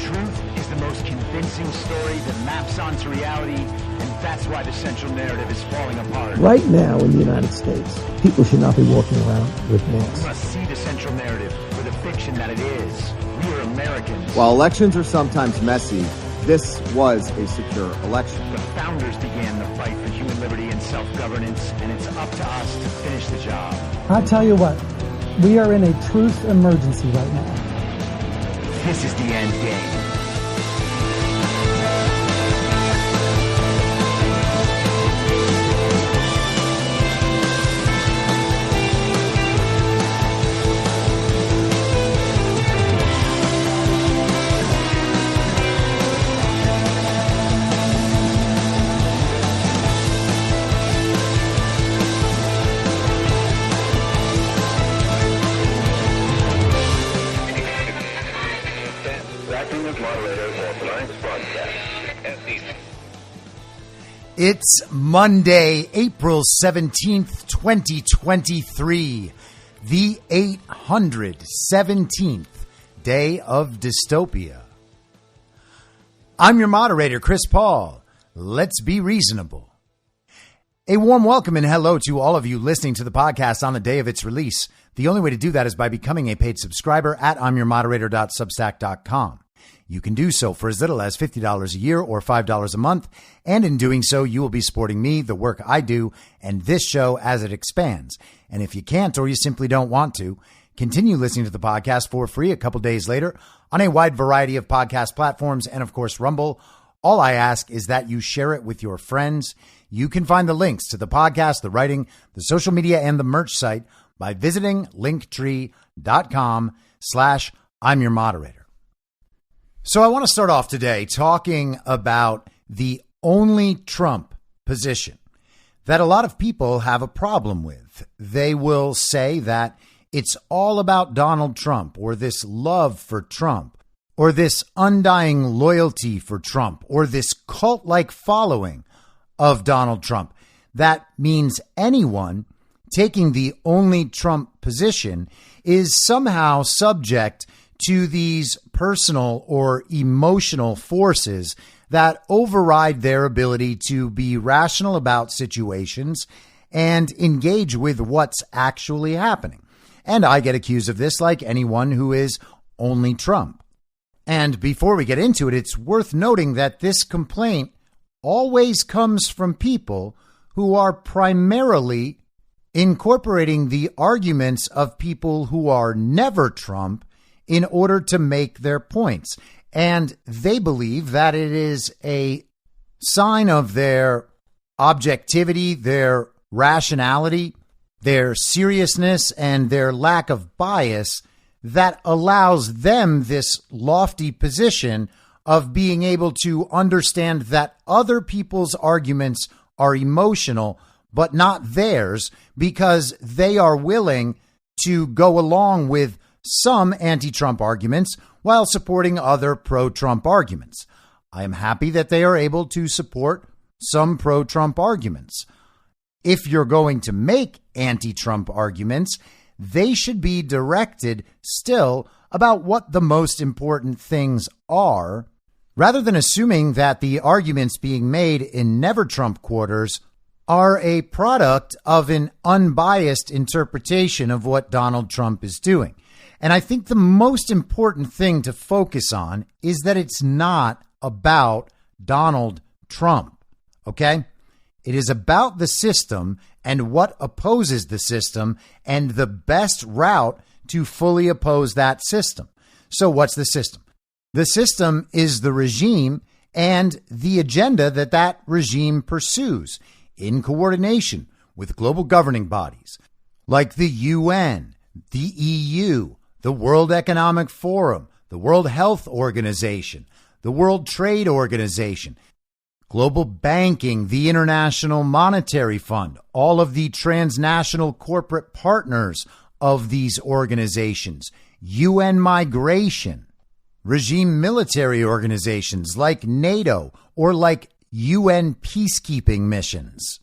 truth is the most convincing story that maps onto reality, and that's why the central narrative is falling apart. Right now in the United States, people should not be walking around with masks. We must see the central narrative for the fiction that it is. We are Americans. While elections are sometimes messy, this was a secure election. The founders began the fight for human liberty and self-governance, and it's up to us to finish the job. I'll tell you what, we are in a truth emergency right now. This is the end game. It's Monday, April 17th, 2023, the 817th day of dystopia. I'm your moderator, Chris Paul. Let's be reasonable. A warm welcome and hello to all of you listening to the podcast on the day of its release. The only way to do that is by becoming a paid subscriber at I'mYourModerator.substack.com. You can do so for as little as $50 a year or $5 a month, and in doing so, you will be supporting me, the work I do, and this show as it expands. And if you can't or you simply don't want to, continue listening to the podcast for free a couple days later on a wide variety of podcast platforms and, of course, Rumble. All I ask is that you share it with your friends. You can find the links to the podcast, the writing, the social media, and the merch site by visiting linktree.com/I'mYourModerator. So I want to start off today talking about the only Trump position that a lot of people have a problem with. They will say that it's all about Donald Trump, or this love for Trump, or this undying loyalty for Trump, or this cult-like following of Donald Trump. That means anyone taking the only Trump position is somehow subject to these personal or emotional forces that override their ability to be rational about situations and engage with what's actually happening. And I get accused of this like anyone who is only Trump. And before we get into it, it's worth noting that this complaint always comes from people who are primarily incorporating the arguments of people who are never Trump in order to make their points. And they believe that it is a sign of their objectivity, their rationality, their seriousness, and their lack of bias that allows them this lofty position of being able to understand that other people's arguments are emotional, but not theirs, because they are willing to go along with some anti-Trump arguments while supporting other pro-Trump arguments. I am happy that they are able to support some pro-Trump arguments. If you're going to make anti-Trump arguments, they should be directed still about what the most important things are, rather than assuming that the arguments being made in Never Trump quarters are a product of an unbiased interpretation of what Donald Trump is doing. And I think the most important thing to focus on is that it's not about Donald Trump, okay? It is about the system and what opposes the system and the best route to fully oppose that system. So what's the system? The system is the regime and the agenda that that regime pursues in coordination with global governing bodies like the UN, the EU, the World Economic Forum, the World Health Organization, the World Trade Organization, global banking, the International Monetary Fund, all of the transnational corporate partners of these organizations, UN migration, regime military organizations like NATO or like UN peacekeeping missions.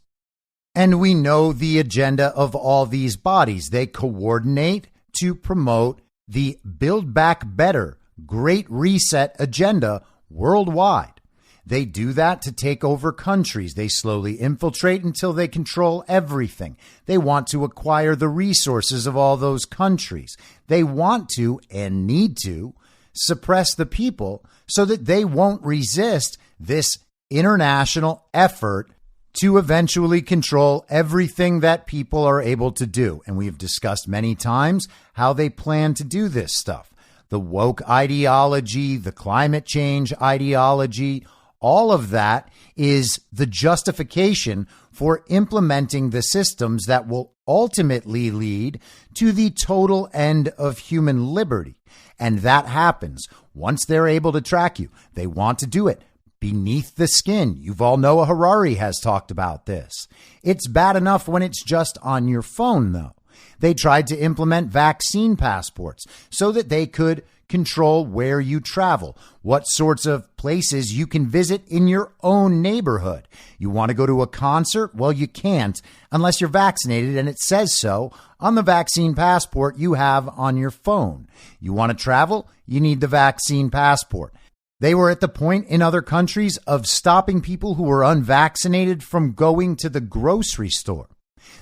And we know the agenda of all these bodies. They coordinate to promote the Build Back Better Great Reset agenda worldwide. They do that to take over countries. They slowly infiltrate until they control everything. They want to acquire the resources of all those countries. They want to and need to suppress the people so that they won't resist this international effort to eventually control everything that people are able to do. And we've discussed many times how they plan to do this stuff. The woke ideology, the climate change ideology, all of that is the justification for implementing the systems that will ultimately lead to the total end of human liberty. And that happens once they're able to track you. They want to do it beneath the skin. Yuval Noah Harari has talked about this. It's bad enough when it's just on your phone, though. They tried to implement vaccine passports so that they could control where you travel, what sorts of places you can visit in your own neighborhood. You want to go to a concert? Well, you can't unless you're vaccinated, and it says so on the vaccine passport you have on your phone. You want to travel? You need the vaccine passport. They were at the point in other countries of stopping people who were unvaccinated from going to the grocery store.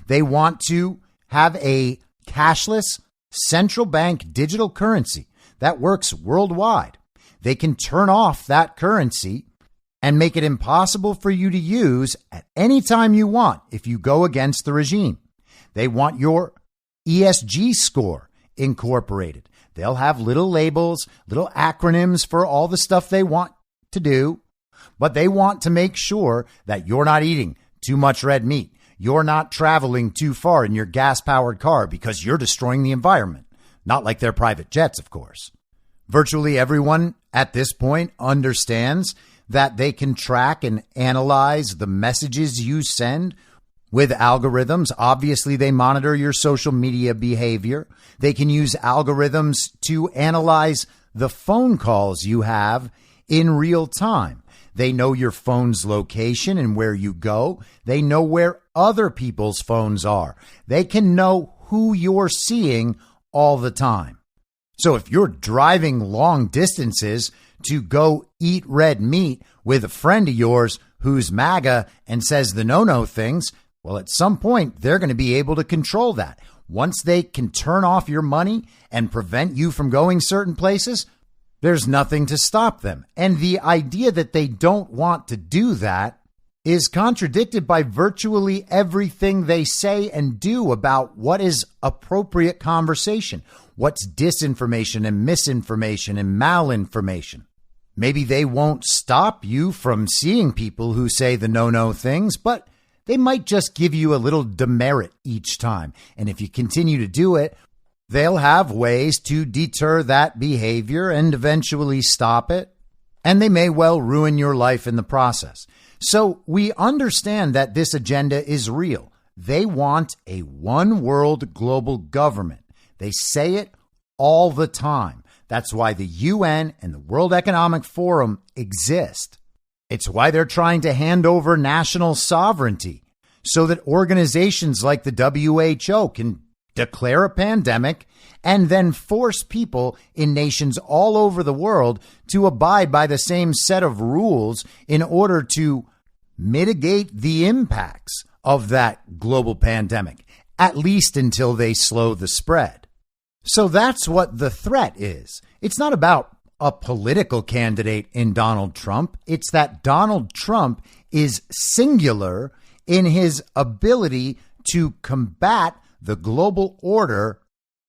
They want to have a cashless central bank digital currency that works worldwide. They can turn off that currency and make it impossible for you to use at any time you want if you go against the regime. They want your ESG score incorporated. They'll have little labels, little acronyms for all the stuff they want to do, but they want to make sure that you're not eating too much red meat. You're not traveling too far in your gas-powered car because you're destroying the environment. Not like their private jets, of course. Virtually everyone at this point understands that they can track and analyze the messages you send with algorithms. Obviously, they monitor your social media behavior. They can use algorithms to analyze the phone calls you have in real time. They know your phone's location and where you go. They know where other people's phones are. They can know who you're seeing all the time. So if you're driving long distances to go eat red meat with a friend of yours who's MAGA and says the no-no things, well, at some point, they're going to be able to control that. Once they can turn off your money and prevent you from going certain places, there's nothing to stop them. And the idea that they don't want to do that is contradicted by virtually everything they say and do about what is appropriate conversation, what's disinformation and misinformation and malinformation. Maybe they won't stop you from seeing people who say the no-no things, but they might just give you a little demerit each time. And if you continue to do it, they'll have ways to deter that behavior and eventually stop it. And they may well ruin your life in the process. So we understand that this agenda is real. They want a one world global government. They say it all the time. That's why the UN and the World Economic Forum exist. It's why they're trying to hand over national sovereignty so that organizations like the WHO can declare a pandemic and then force people in nations all over the world to abide by the same set of rules in order to mitigate the impacts of that global pandemic, at least until they slow the spread. So that's what the threat is. It's not about a political candidate in Donald Trump. It's that Donald Trump is singular in his ability to combat the global order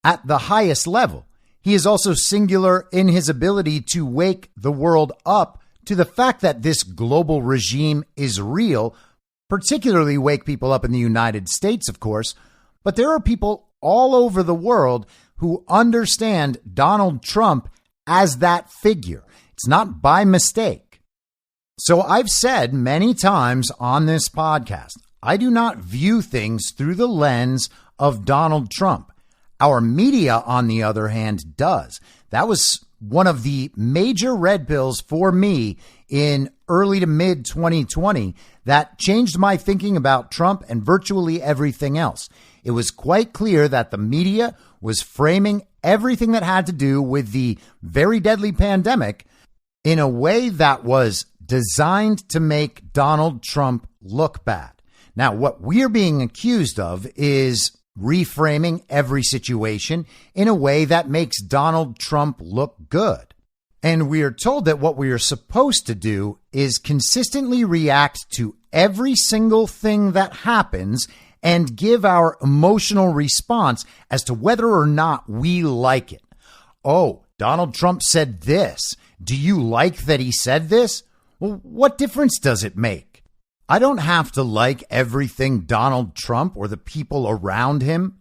at the highest level. He is also singular in his ability to wake the world up to the fact that this global regime is real, particularly wake people up in the United States, of course. But there are people all over the world who understand Donald Trump as that figure. It's not by mistake. So I've said many times on this podcast, I do not view things through the lens of Donald Trump. Our media, on the other hand, does. That was one of the major red pills for me in early to mid 2020 that changed my thinking about Trump and virtually everything else. It was quite clear that the media was framing everything that had to do with the very deadly pandemic in a way that was designed to make Donald Trump look bad. Now, what we're being accused of is reframing every situation in a way that makes Donald Trump look good. And we are told that what we are supposed to do is consistently react to every single thing that happens and give our emotional response as to whether or not we like it. Oh, Donald Trump said this. Do you like that he said this? Well, what difference does it make? I don't have to like everything Donald Trump or the people around him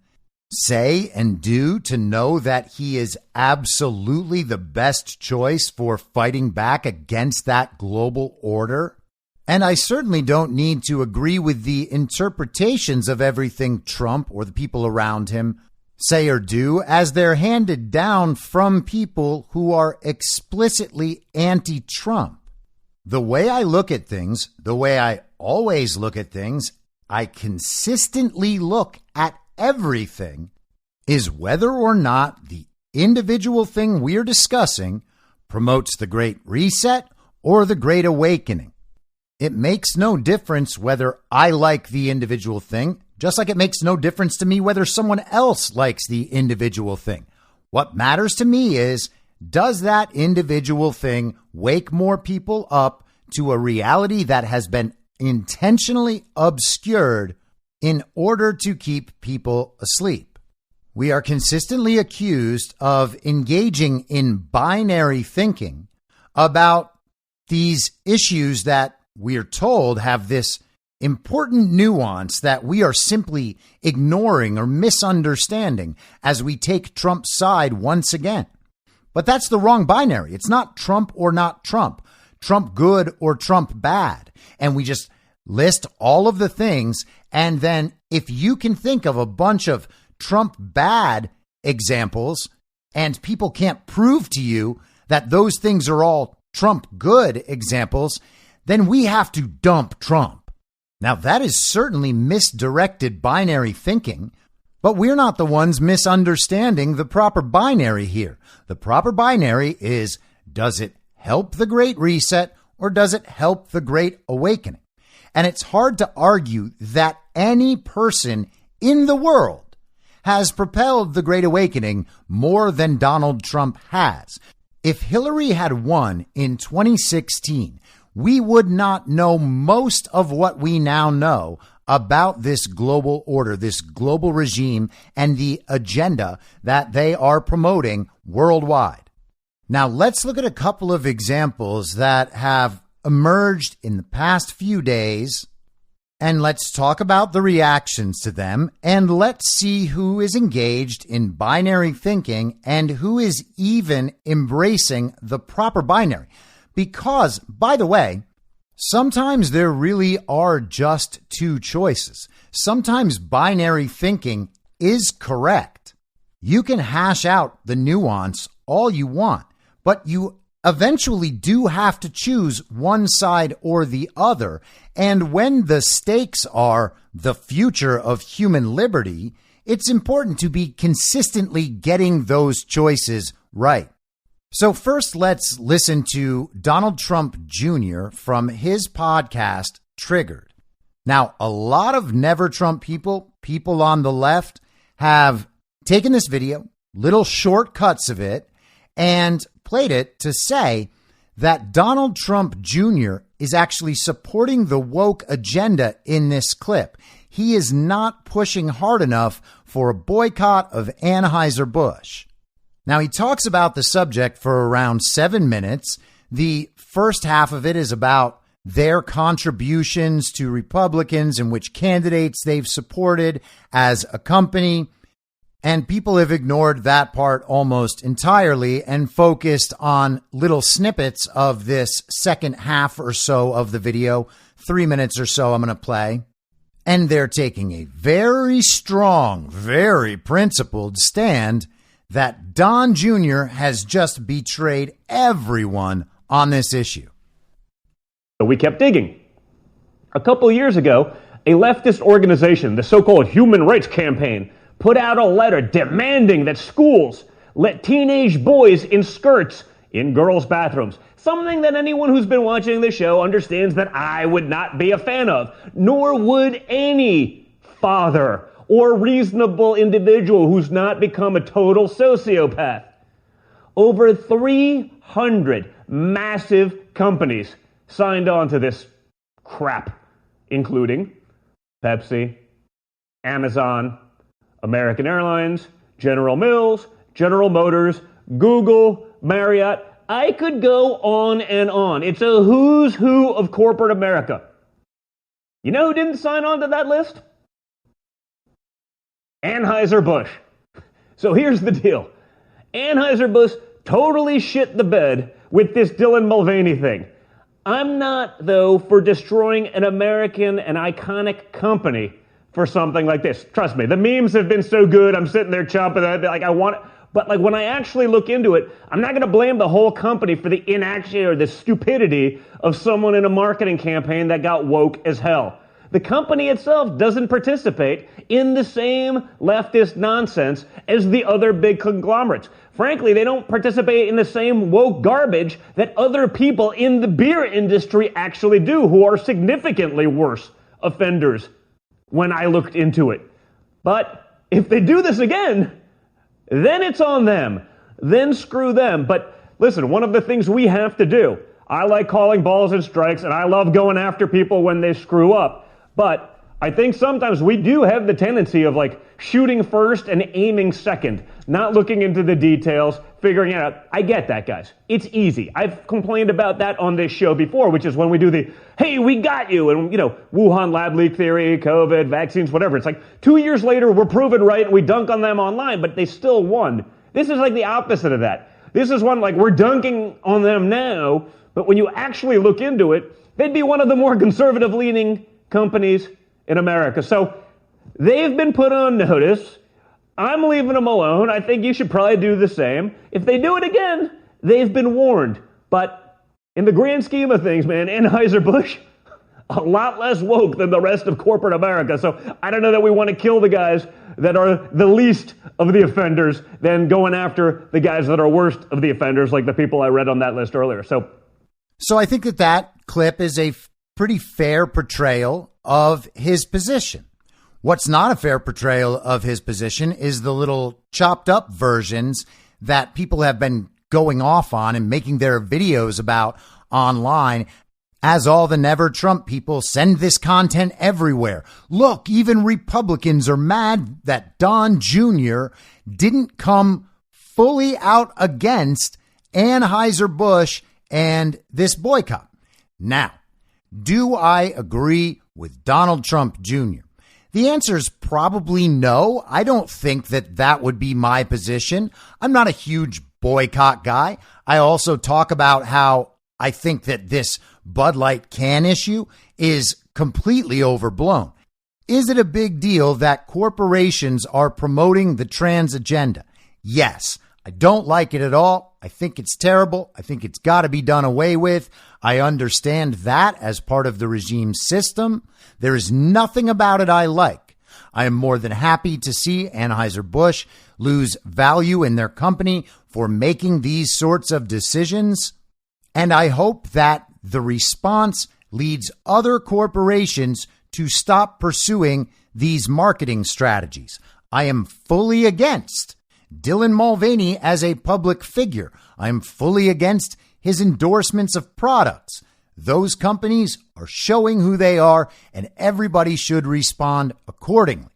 say and do to know that he is absolutely the best choice for fighting back against that global order. And I certainly don't need to agree with the interpretations of everything Trump or the people around him say or do as they're handed down from people who are explicitly anti-Trump. The way I look at things, the way I always look at things, I consistently look at everything, is whether or not the individual thing we're discussing promotes the Great Reset or the Great Awakening. It makes no difference whether I like the individual thing, just like it makes no difference to me whether someone else likes the individual thing. What matters to me is, does that individual thing wake more people up to a reality that has been intentionally obscured in order to keep people asleep? We are consistently accused of engaging in binary thinking about these issues that we're told have this important nuance that we are simply ignoring or misunderstanding as we take Trump's side once again. But that's the wrong binary. It's not Trump or not Trump, Trump good or Trump bad. And we just list all of the things. And then if you can think of a bunch of Trump bad examples and people can't prove to you that those things are all Trump good examples, then we have to dump Trump. Now, that is certainly misdirected binary thinking, but we're not the ones misunderstanding the proper binary here. The proper binary is, does it help the Great Reset or does it help the Great Awakening? And it's hard to argue that any person in the world has propelled the Great Awakening more than Donald Trump has. If Hillary had won in 2016, we would not know most of what we now know about this global order, this global regime, and the agenda that they are promoting worldwide. Now, let's look at a couple of examples that have emerged in the past few days, and let's talk about the reactions to them, and let's see who is engaged in binary thinking and who is even embracing the proper binary. Because, by the way, sometimes there really are just two choices. Sometimes binary thinking is correct. You can hash out the nuance all you want, but you eventually do have to choose one side or the other. And when the stakes are the future of human liberty, it's important to be consistently getting those choices right. So first, let's listen to Donald Trump Jr. from his podcast, Triggered. Now, a lot of Never Trump people on the left, have taken this video, little shortcuts of it, and played it to say that Donald Trump Jr. is actually supporting the woke agenda in this clip. He is not pushing hard enough for a boycott of Anheuser-Busch. Now, he talks about the subject for around 7 minutes. The first half of it is about their contributions to Republicans and which candidates they've supported as a company. And people have ignored that part almost entirely and focused on little snippets of this second half or so of the video, 3 minutes or so I'm going to play. And they're taking a very strong, very principled stand that Don Jr. has just betrayed everyone on this issue. We kept digging. A couple of years ago, a leftist organization, the so-called Human Rights Campaign, put out a letter demanding that schools let teenage boys in skirts in girls' bathrooms. Something that anyone who's been watching the show understands that I would not be a fan of, nor would any father or reasonable individual who's not become a total sociopath. Over 300 massive companies signed on to this crap, including Pepsi, Amazon, American Airlines, General Mills, General Motors, Google, Marriott. I could go on and on. It's a who's who of corporate America. You know who didn't sign on to that list? Anheuser-Busch. So here's the deal. Anheuser-Busch totally shit the bed with this Dylan Mulvaney thing. I'm not, though, for destroying an American and iconic company for something like this. Trust me, the memes have been so good. I'm sitting there chomping at it, like I want it. But like when I actually look into it, I'm not going to blame the whole company for the inaction or the stupidity of someone in a marketing campaign that got woke as hell. The company itself doesn't participate in the same leftist nonsense as the other big conglomerates. Frankly, they don't participate in the same woke garbage that other people in the beer industry actually do, who are significantly worse offenders when I looked into it. But if they do this again, then it's on them. Then screw them. But listen, one of the things we have to do, I like calling balls and strikes, and I love going after people when they screw up. But I think sometimes we do have the tendency of like shooting first and aiming second, not looking into the details, figuring it out. I get that, guys. It's easy. I've complained about that on this show before, which is when we do the, hey, we got you, and, you know, Wuhan lab leak theory, COVID, vaccines, whatever. It's like 2 years later, we're proven right, and we dunk on them online, but they still won. This is like the opposite of that. This is one like we're dunking on them now, but when you actually look into it, they'd be one of the more conservative-leaning companies in America. So they've been put on notice. I'm leaving them alone. I think you should probably do the same. If they do it again, they've been warned. But in the grand scheme of things, man, Anheuser-Busch, a lot less woke than the rest of corporate America. So I don't know that we want to kill the guys that are the least of the offenders than going after the guys that are worst of the offenders, like the people I read on that list earlier. So I think that clip is a pretty fair portrayal of his position. What's not a fair portrayal of his position is the little chopped up versions that people have been going off on and making their videos about online, as all the Never Trump people send this content everywhere. Look, even Republicans are mad that Don Jr. didn't come fully out against Anheuser-Busch and this boycott. Now, do I agree with Donald Trump Jr.? The answer is probably no. I don't think that would be my position. I'm not a huge boycott guy. I also talk about how I think that this Bud Light can issue is completely overblown. Is it a big deal that corporations are promoting the trans agenda? Yes. I don't like it at all. I think it's terrible. I think it's got to be done away with. I understand that as part of the regime system. There is nothing about it I like. I am more than happy to see Anheuser-Busch lose value in their company for making these sorts of decisions. And I hope that the response leads other corporations to stop pursuing these marketing strategies. I am fully against Dylan Mulvaney as a public figure. I am fully against his endorsements of products. Those companies are showing who they are, and everybody should respond accordingly.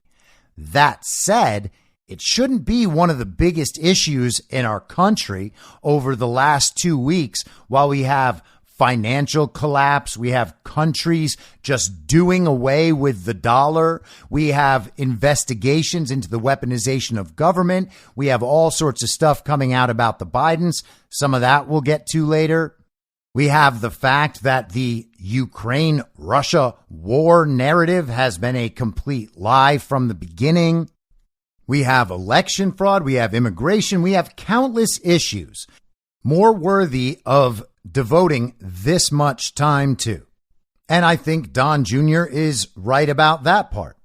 That said, it shouldn't be one of the biggest issues in our country over the last 2 weeks while we have financial collapse. We have countries just doing away with the dollar. We have investigations into the weaponization of government. We have all sorts of stuff coming out about the Bidens. Some of that we'll get to later. We have the fact that the Ukraine-Russia war narrative has been a complete lie from the beginning. We have election fraud. We have immigration. We have countless issues more worthy of devoting this much time to. And I think Don Jr. is right about that part.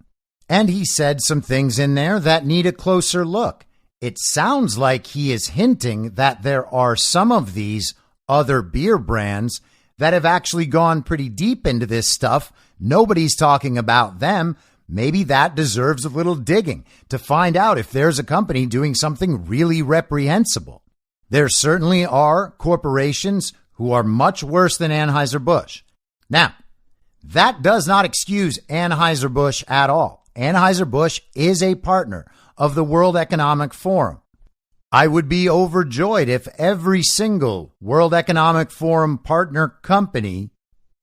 And he said some things in there that need a closer look. It sounds like he is hinting that there are some of these other beer brands that have actually gone pretty deep into this stuff. Nobody's talking about them. Maybe that deserves a little digging to find out if there's a company doing something really reprehensible. There certainly are corporations who are much worse than Anheuser-Busch. Now, that does not excuse Anheuser-Busch at all. Anheuser-Busch is a partner of the World Economic Forum. I would be overjoyed if every single World Economic Forum partner company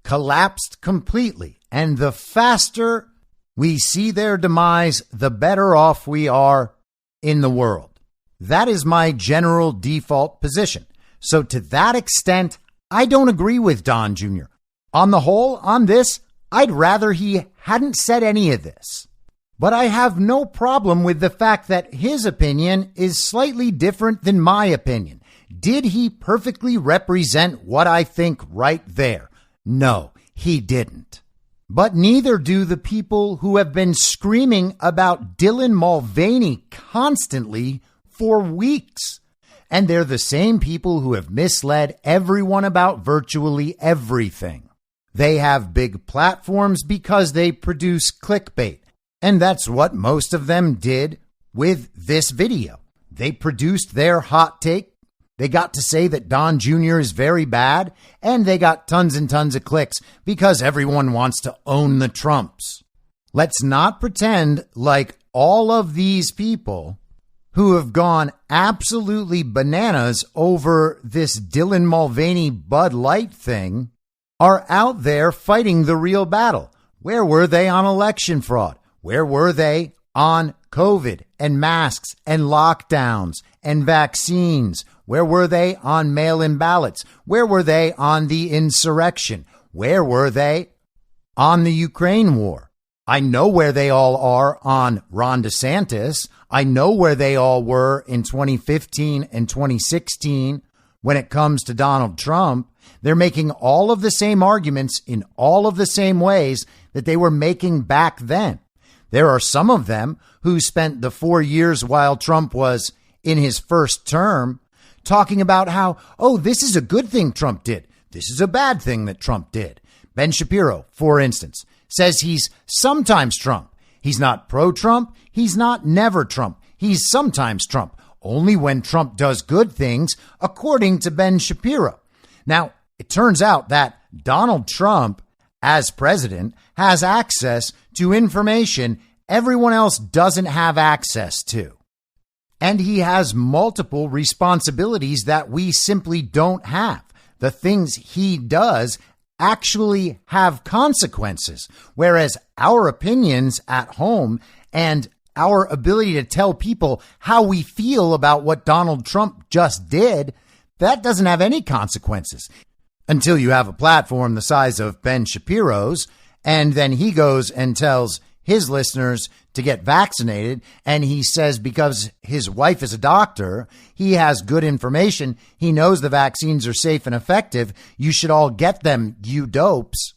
collapsed completely. And the faster we see their demise, the better off we are in the world. That is my general default position. So to that extent, I don't agree with Don Jr. On the whole, on this, I'd rather he hadn't said any of this. But I have no problem with the fact that his opinion is slightly different than my opinion. Did he perfectly represent what I think right there? No, he didn't. But neither do the people who have been screaming about Dylan Mulvaney constantly for weeks. And they're the same people who have misled everyone about virtually everything. They have big platforms because they produce clickbait. And that's what most of them did with this video. They produced their hot take. They got to say that Don Jr. is very bad, and they got tons and tons of clicks because everyone wants to own the Trumps. Let's not pretend like all of these people who have gone absolutely bananas over this Dylan Mulvaney Bud Light thing are out there fighting the real battle. Where were they on election fraud? Where were they on COVID and masks and lockdowns and vaccines? Where were they on mail-in ballots? Where were they on the insurrection? Where were they on the Ukraine war? I know where they all are on Ron DeSantis. I know where they all were in 2015 and 2016 when it comes to Donald Trump. They're making all of the same arguments in all of the same ways that they were making back then. There are some of them who spent the 4 years while Trump was in his first term talking about how, oh, this is a good thing Trump did. This is a bad thing that Trump did. Ben Shapiro, for instance, says he's sometimes Trump. He's not pro-Trump. He's not never Trump. He's sometimes Trump, only when Trump does good things, according to Ben Shapiro. Now, it turns out that Donald Trump, as president, has access to information everyone else doesn't have access to. And he has multiple responsibilities that we simply don't have. The things he does actually have consequences, whereas our opinions at home and our ability to tell people how we feel about what Donald Trump just did, that doesn't have any consequences until you have a platform the size of Ben Shapiro's, and then he goes and tells his listeners to get vaccinated, and he says because his wife is a doctor, he has good information, he knows the vaccines are safe and effective, you should all get them, you dopes.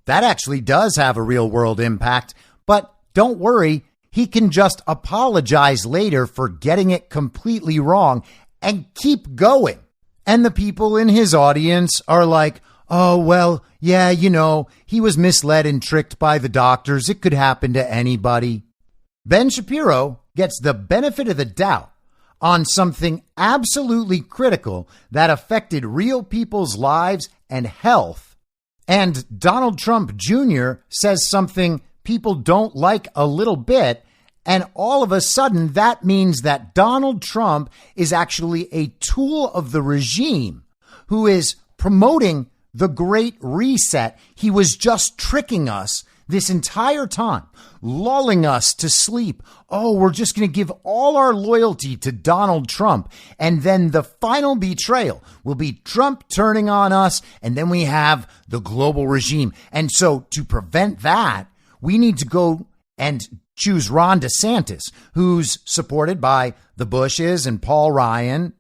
That actually does have a real world impact, but don't worry, he can just apologize later for getting it completely wrong and keep going. And the people in his audience are like, oh, well, yeah, you know, he was misled and tricked by the doctors. It could happen to anybody. Ben Shapiro gets the benefit of the doubt on something absolutely critical that affected real people's lives and health. And Donald Trump Jr. says something people don't like a little bit. And all of a sudden, that means that Donald Trump is actually a tool of the regime who is promoting the Great Reset. He was just tricking us this entire time, lulling us to sleep. Oh, we're just going to give all our loyalty to Donald Trump. And then the final betrayal will be Trump turning on us. And then we have the global regime. And so to prevent that, we need to go and choose Ron DeSantis, who's supported by the Bushes and Paul Ryan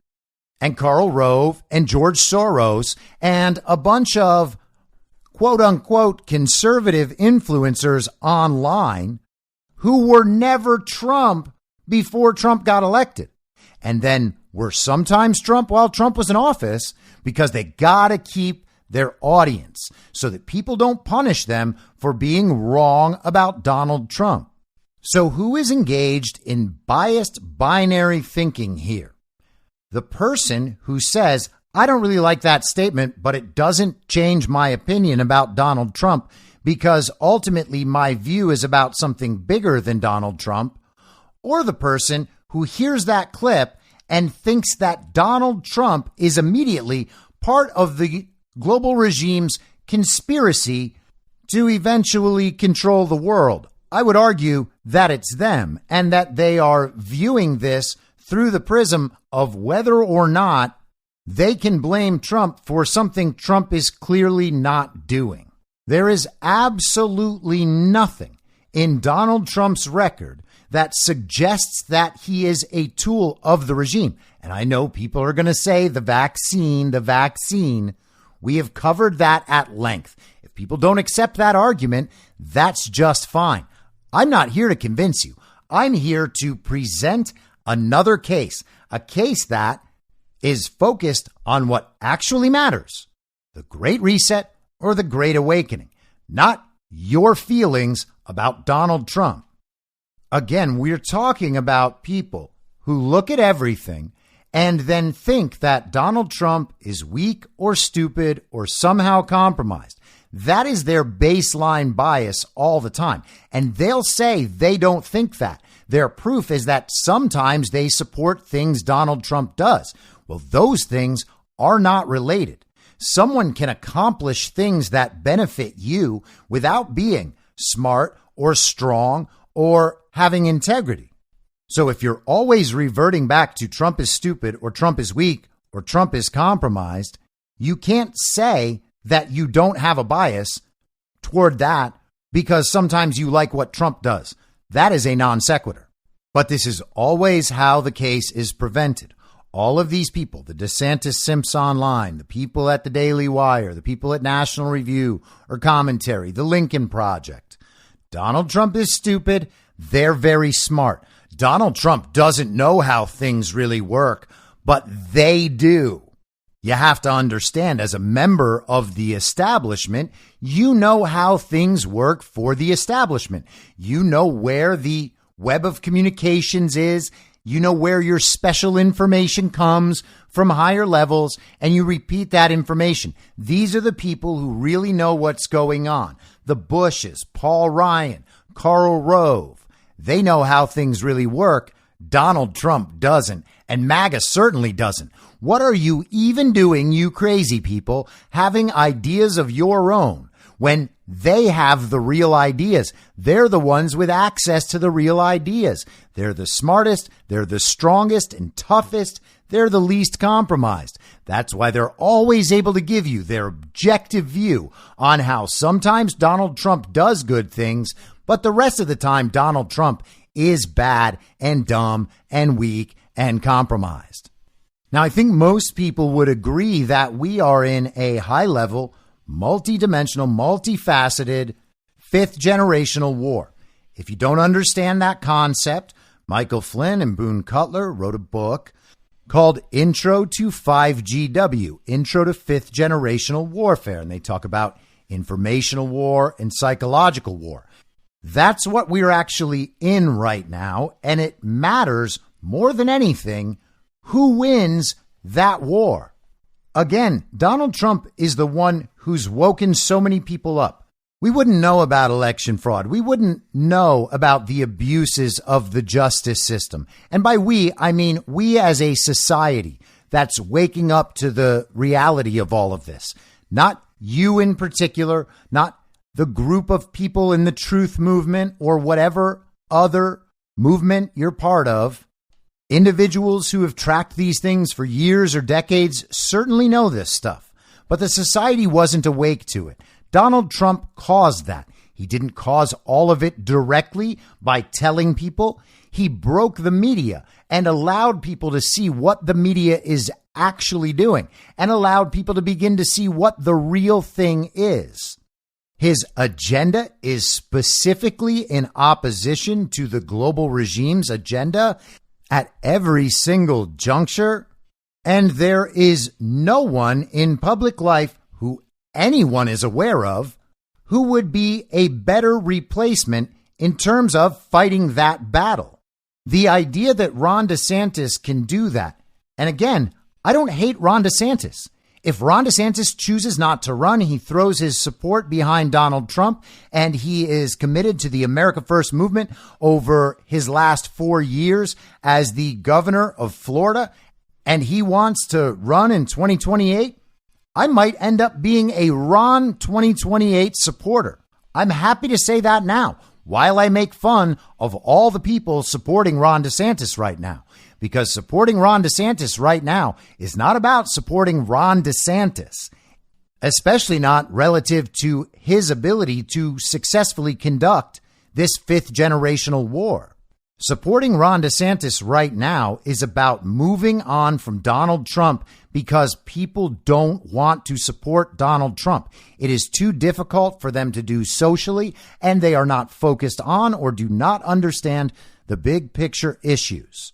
and Karl Rove and George Soros and a bunch of quote unquote conservative influencers online who were never Trump before Trump got elected. and then were sometimes Trump while Trump was in office, because they got to keep their audience so that people don't punish them for being wrong about Donald Trump. So who is engaged in biased binary thinking here? The person who says, I don't really like that statement, but it doesn't change my opinion about Donald Trump because ultimately my view is about something bigger than Donald Trump, or the person who hears that clip and thinks that Donald Trump is immediately part of the global regime's conspiracy to eventually control the world. I would argue that it's them, and that they are viewing this through the prism of whether or not they can blame Trump for something Trump is clearly not doing. There is absolutely nothing in Donald Trump's record that suggests that he is a tool of the regime. And I know people are going to say the vaccine. We have covered that at length. If people don't accept that argument, that's just fine. I'm not here to convince you. I'm here to present another case, a case that is focused on what actually matters, the Great Reset or the Great Awakening, not your feelings about Donald Trump. Again, we're talking about people who look at everything and then think that Donald Trump is weak or stupid or somehow compromised. That is their baseline bias all the time. And they'll say they don't think that. Their proof is that sometimes they support things Donald Trump does. Well, those things are not related. Someone can accomplish things that benefit you without being smart or strong or having integrity. So if you're always reverting back to Trump is stupid or Trump is weak or Trump is compromised, you can't say that you don't have a bias toward that because sometimes you like what Trump does. That is a non sequitur. But this is always how the case is prevented. All of these people, the DeSantis Simps Online, the people at the Daily Wire, the people at National Review or Commentary, the Lincoln Project. Donald Trump is stupid. They're very smart. Donald Trump doesn't know how things really work, but they do. You have to understand, as a member of the establishment, you know how things work for the establishment. You know where the web of communications is. You know where your special information comes from higher levels, and you repeat that information. These are the people who really know what's going on. The Bushes, Paul Ryan, Karl Rove, they know how things really work. Donald Trump doesn't, and MAGA certainly doesn't. What are you even doing, you crazy people, having ideas of your own when they have the real ideas? They're the ones with access to the real ideas. They're the smartest, they're the strongest and toughest, they're the least compromised. That's why they're always able to give you their objective view on how sometimes Donald Trump does good things, but the rest of the time Donald Trump is bad and dumb and weak and compromised. Now, I think most people would agree that we are in a high-level, multidimensional, multifaceted, fifth-generational war. If you don't understand that concept, Michael Flynn and Boone Cutler wrote a book called Intro to 5GW, Intro to Fifth Generational Warfare, and they talk about informational war and psychological war. That's what we're actually in right now, and it matters more than anything who wins that war. Again, Donald Trump is the one who's woken so many people up. We wouldn't know about election fraud. We wouldn't know about the abuses of the justice system. And by we, I mean we as a society that's waking up to the reality of all of this. Not you in particular, not the group of people in the truth movement or whatever other movement you're part of. Individuals who have tracked these things for years or decades certainly know this stuff, but the society wasn't awake to it. Donald Trump caused that. He didn't cause all of it directly by telling people. He broke the media and allowed people to see what the media is actually doing and allowed people to begin to see what the real thing is. His agenda is specifically in opposition to the global regime's agenda. at every single juncture, and there is no one in public life who anyone is aware of who would be a better replacement in terms of fighting that battle. The idea that Ron DeSantis can do that, and again, I don't hate Ron DeSantis. If Ron DeSantis chooses not to run, he throws his support behind Donald Trump, and he is committed to the America First movement over his last 4 years as the governor of Florida, and he wants to run in 2028, I might end up being a Ron 2028 supporter. I'm happy to say that now, while I make fun of all the people supporting Ron DeSantis right now. Because supporting Ron DeSantis right now is not about supporting Ron DeSantis, especially not relative to his ability to successfully conduct this fifth generational war. Supporting Ron DeSantis right now is about moving on from Donald Trump because people don't want to support Donald Trump. It is too difficult for them to do socially, and they are not focused on or do not understand the big picture issues.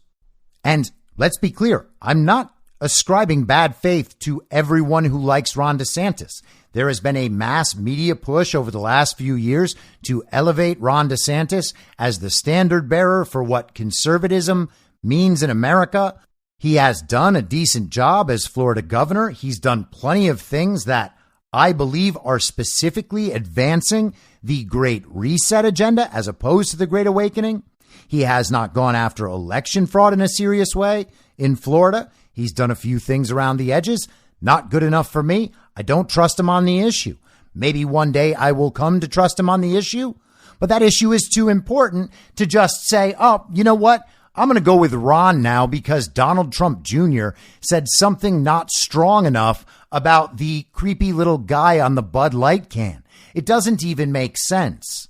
And let's be clear, I'm not ascribing bad faith to everyone who likes Ron DeSantis. There has been a mass media push over the last few years to elevate Ron DeSantis as the standard bearer for what conservatism means in America. He has done a decent job as Florida governor. He's done plenty of things that I believe are specifically advancing the Great Reset agenda as opposed to the Great Awakening. He has not gone after election fraud in a serious way in Florida. He's done a few things around the edges. Not good enough for me. I don't trust him on the issue. Maybe one day I will come to trust him on the issue, but that issue is too important to just say, oh, you know what? I'm going to go with Ron now because Donald Trump Jr. said something not strong enough about the creepy little guy on the Bud Light can. It doesn't even make sense.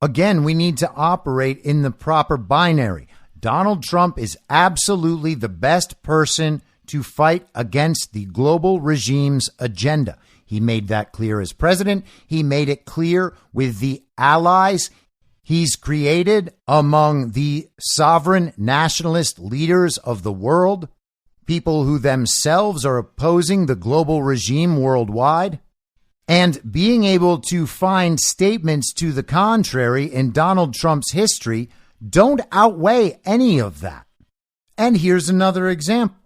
Again, we need to operate in the proper binary. Donald Trump is absolutely the best person to fight against the global regime's agenda. He made that clear as president. He made it clear with the allies he's created among the sovereign nationalist leaders of the world, people who themselves are opposing the global regime worldwide. And being able to find statements to the contrary in Donald Trump's history don't outweigh any of that. And here's another example.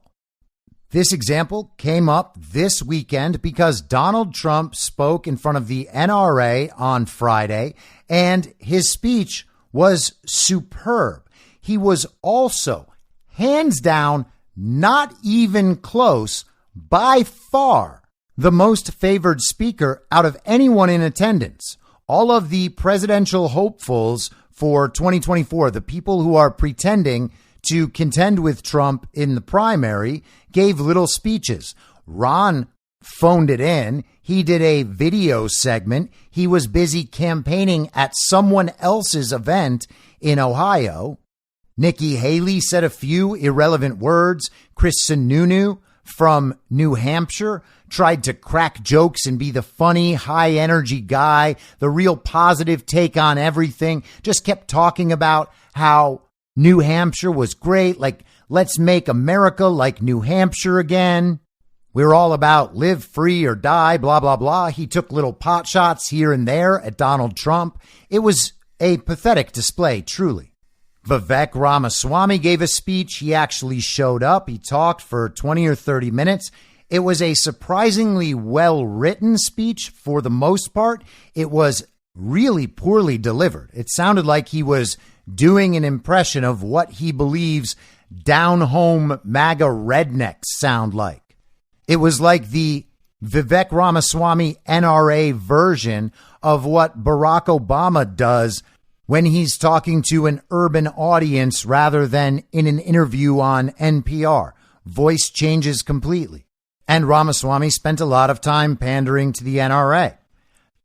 This example came up this weekend because Donald Trump spoke in front of the NRA on Friday, and his speech was superb. He was also, hands down, not even close, by far, the most favored speaker out of anyone in attendance. All of the presidential hopefuls for 2024, the people who are pretending to contend with Trump in the primary, gave little speeches. Ron phoned it in. He did a video segment. He was busy campaigning at someone else's event in Ohio. Nikki Haley said a few irrelevant words. Chris Sununu from New Hampshire tried to crack jokes and be the funny, high-energy guy, the real positive take on everything. Just kept talking about how New Hampshire was great, like, let's make America like New Hampshire again. We're all about live free or die, blah, blah, blah. He took little pot shots here and there at Donald Trump. It was a pathetic display, truly. Vivek Ramaswamy gave a speech. He actually showed up. He talked for 20 or 30 minutes. It was a surprisingly well-written speech for the most part. It was really poorly delivered. It sounded like he was doing an impression of what he believes down-home MAGA rednecks sound like. It was like the Vivek Ramaswamy NRA version of what Barack Obama does when he's talking to an urban audience rather than in an interview on NPR. Voice changes completely. And Ramaswamy spent a lot of time pandering to the NRA.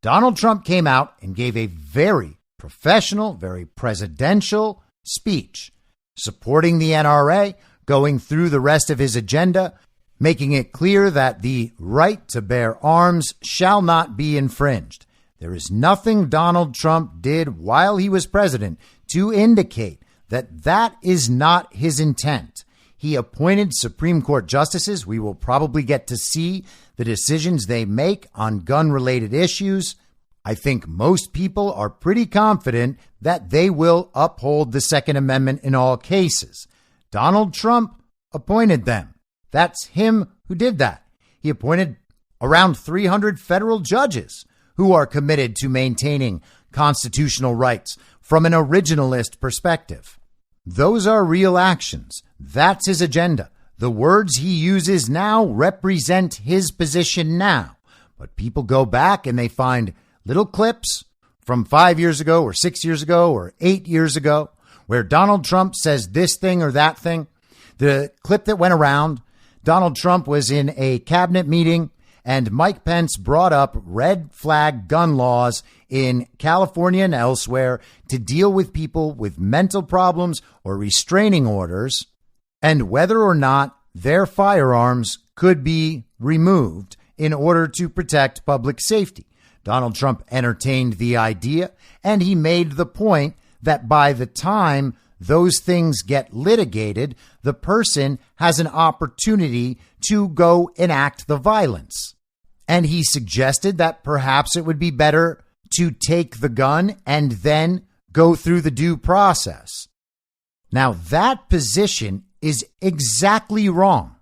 Donald Trump came out and gave a very professional, very presidential speech, supporting the NRA, going through the rest of his agenda, making it clear that the right to bear arms shall not be infringed. There is nothing Donald Trump did while he was president to indicate that that is not his intent. He appointed Supreme Court justices. We will probably get to see the decisions they make on gun-related issues. I think most people are pretty confident that they will uphold the Second Amendment in all cases. Donald Trump appointed them. That's him who did that. He appointed around 300 federal judges who are committed to maintaining constitutional rights from an originalist perspective. Those are real actions. That's his agenda. The words he uses now represent his position now. But people go back and they find little clips from 5 years ago or 6 years ago or 8 years ago where Donald Trump says this thing or that thing. The clip that went around, Donald Trump was in a cabinet meeting and Mike Pence brought up red flag gun laws in California and elsewhere to deal with people with mental problems or restraining orders, and whether or not their firearms could be removed in order to protect public safety. Donald Trump entertained the idea, and he made the point that by the time those things get litigated, the person has an opportunity to go enact the violence. And he suggested that perhaps it would be better to take the gun and then go through the due process. Now, that position is exactly wrong.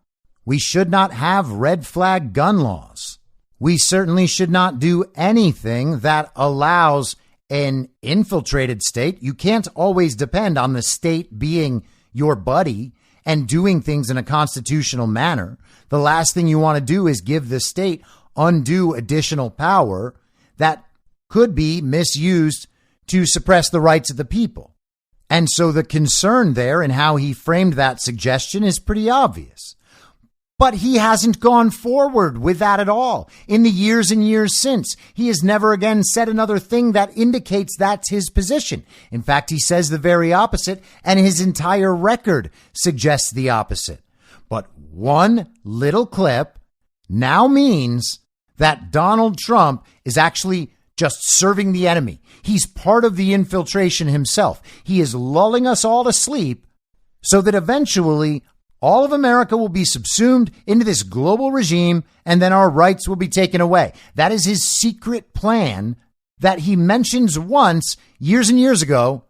We should not have red flag gun laws. We certainly should not do anything that allows an infiltrated state. You can't always depend on the state being your buddy and doing things in a constitutional manner. The last thing you want to do is give the state undue additional power that could be misused to suppress the rights of the people. And so the concern there and how he framed that suggestion is pretty obvious. But he hasn't gone forward with that at all. In the years and years since, he has never again said another thing that indicates that's his position. In fact, he says the very opposite, and his entire record suggests the opposite. But one little clip now means that Donald Trump is actually just serving the enemy. He's part of the infiltration himself. He is lulling us all to sleep so that eventually all of America will be subsumed into this global regime, and then our rights will be taken away. That is his secret plan that he mentions once years and years ago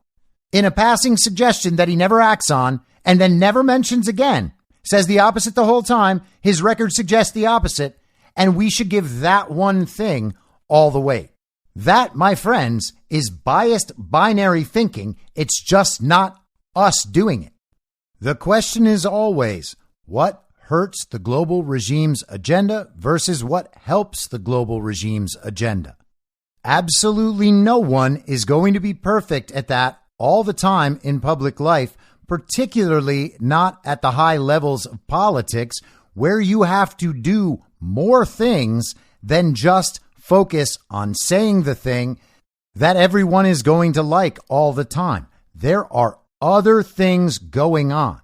in a passing suggestion that he never acts on and then never mentions again. Says the opposite the whole time. His record suggests the opposite, and we should give that one thing all the weight. That, my friends, is biased binary thinking. It's just not us doing it. The question is always, what hurts the global regime's agenda versus what helps the global regime's agenda? Absolutely no one is going to be perfect at that all the time in public life, particularly not at the high levels of politics where you have to do more things than just focus on saying the thing that everyone is going to like all the time. There are other things going on.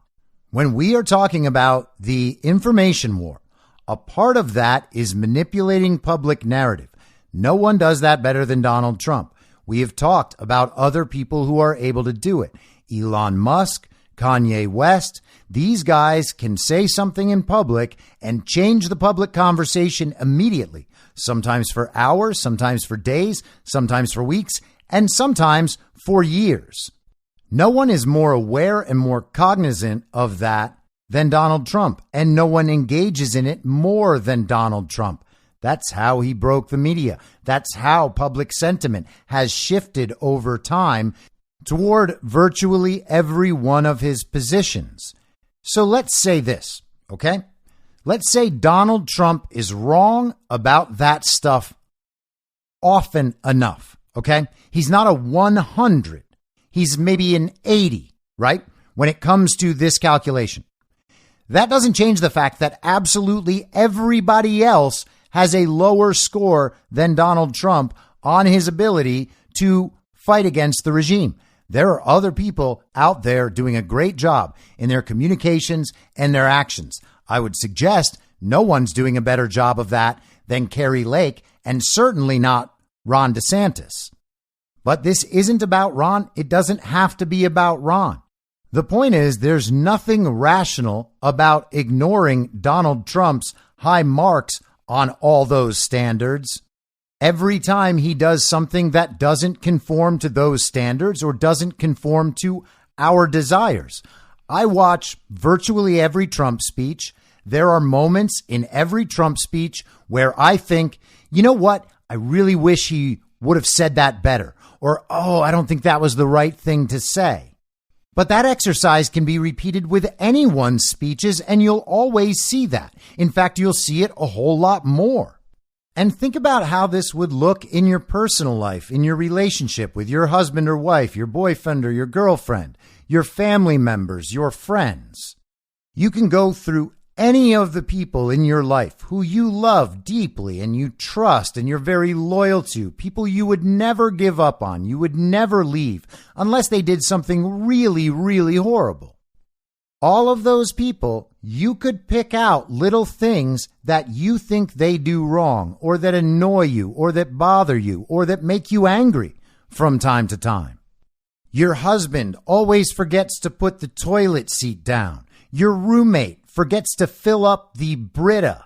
When we are talking about the information war, a part of that is manipulating public narrative. No one does that better than Donald Trump. We have talked about other people who are able to do it. Elon Musk, Kanye West, these guys can say something in public and change the public conversation immediately, sometimes for hours, sometimes for days, sometimes for weeks, and sometimes for years. No one is more aware and more cognizant of that than Donald Trump, and no one engages in it more than Donald Trump. That's how he broke the media. That's how public sentiment has shifted over time toward virtually every one of his positions. So let's say this, okay? Let's say Donald Trump is wrong about that stuff often enough, okay? He's not a 100. He's maybe an 80, right? When it comes to this calculation. That doesn't change the fact that absolutely everybody else has a lower score than Donald Trump on his ability to fight against the regime. There are other people out there doing a great job in their communications and their actions. I would suggest no one's doing a better job of that than Carrie Lake, and certainly not Ron DeSantis. But this isn't about Ron. It doesn't have to be about Ron. The point is, there's nothing rational about ignoring Donald Trump's high marks on all those standards. Every time he does something that doesn't conform to those standards or doesn't conform to our desires. I watch virtually every Trump speech. There are moments in every Trump speech where I think, you know what? I really wish he would have said that better. Or, oh, I don't think that was the right thing to say. But that exercise can be repeated with anyone's speeches, and you'll always see that. In fact, you'll see it a whole lot more. And think about how this would look in your personal life, in your relationship with your husband or wife, your boyfriend or your girlfriend, your family members, your friends. You can go through any of the people in your life who you love deeply and you trust and you're very loyal to, people you would never give up on, you would never leave unless they did something really, really horrible. All of those people, you could pick out little things that you think they do wrong or that annoy you or that bother you or that make you angry from time to time. Your husband always forgets to put the toilet seat down. Your roommate forgets to fill up the Brita.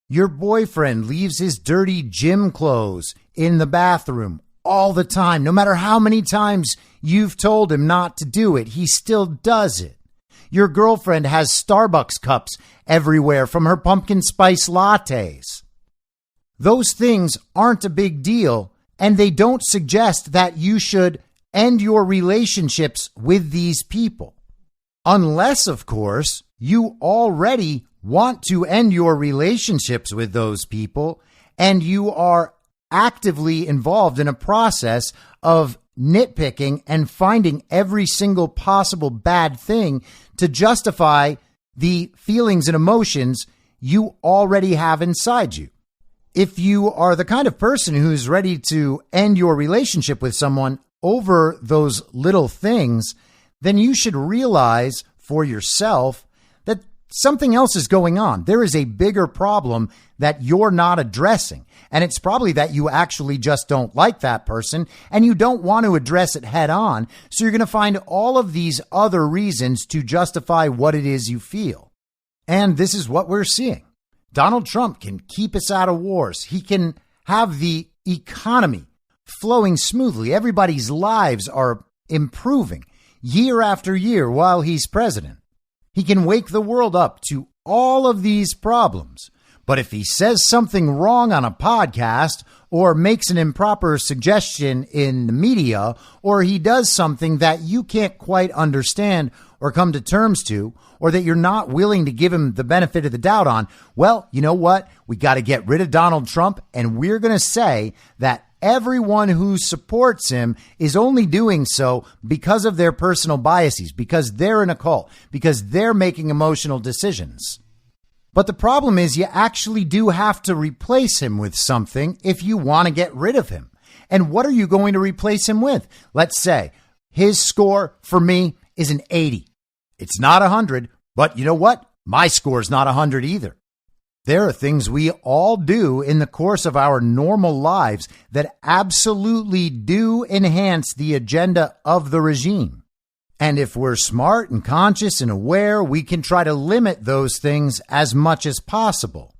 Your boyfriend leaves his dirty gym clothes in the bathroom all the time. No matter how many times you've told him not to do it, he still does it. Your girlfriend has Starbucks cups everywhere from her pumpkin spice lattes. Those things aren't a big deal, and they don't suggest that you should end your relationships with these people. Unless, of course, you already want to end your relationships with those people and you are actively involved in a process of nitpicking and finding every single possible bad thing to justify the feelings and emotions you already have inside you. If you are the kind of person who's ready to end your relationship with someone over those little things, then you should realize for yourself that something else is going on. There is a bigger problem that you're not addressing. And it's probably that you actually just don't like that person and you don't want to address it head on. So you're going to find all of these other reasons to justify what it is you feel. And this is what we're seeing. Donald Trump can keep us out of wars. He can have the economy flowing smoothly. Everybody's lives are improving year after year while he's president. He can wake the world up to all of these problems. But if he says something wrong on a podcast or makes an improper suggestion in the media, or he does something that you can't quite understand or come to terms to, or that you're not willing to give him the benefit of the doubt on, well, you know what? We got to get rid of Donald Trump, and we're going to say that everyone who supports him is only doing so because of their personal biases, because they're in a cult, because they're making emotional decisions. But the problem is you actually do have to replace him with something if you want to get rid of him. And what are you going to replace him with? Let's say his score for me is an 80. It's not 100, but you know what? My score is not 100 either. There are things we all do in the course of our normal lives that absolutely do enhance the agenda of the regime. And if we're smart and conscious and aware, we can try to limit those things as much as possible.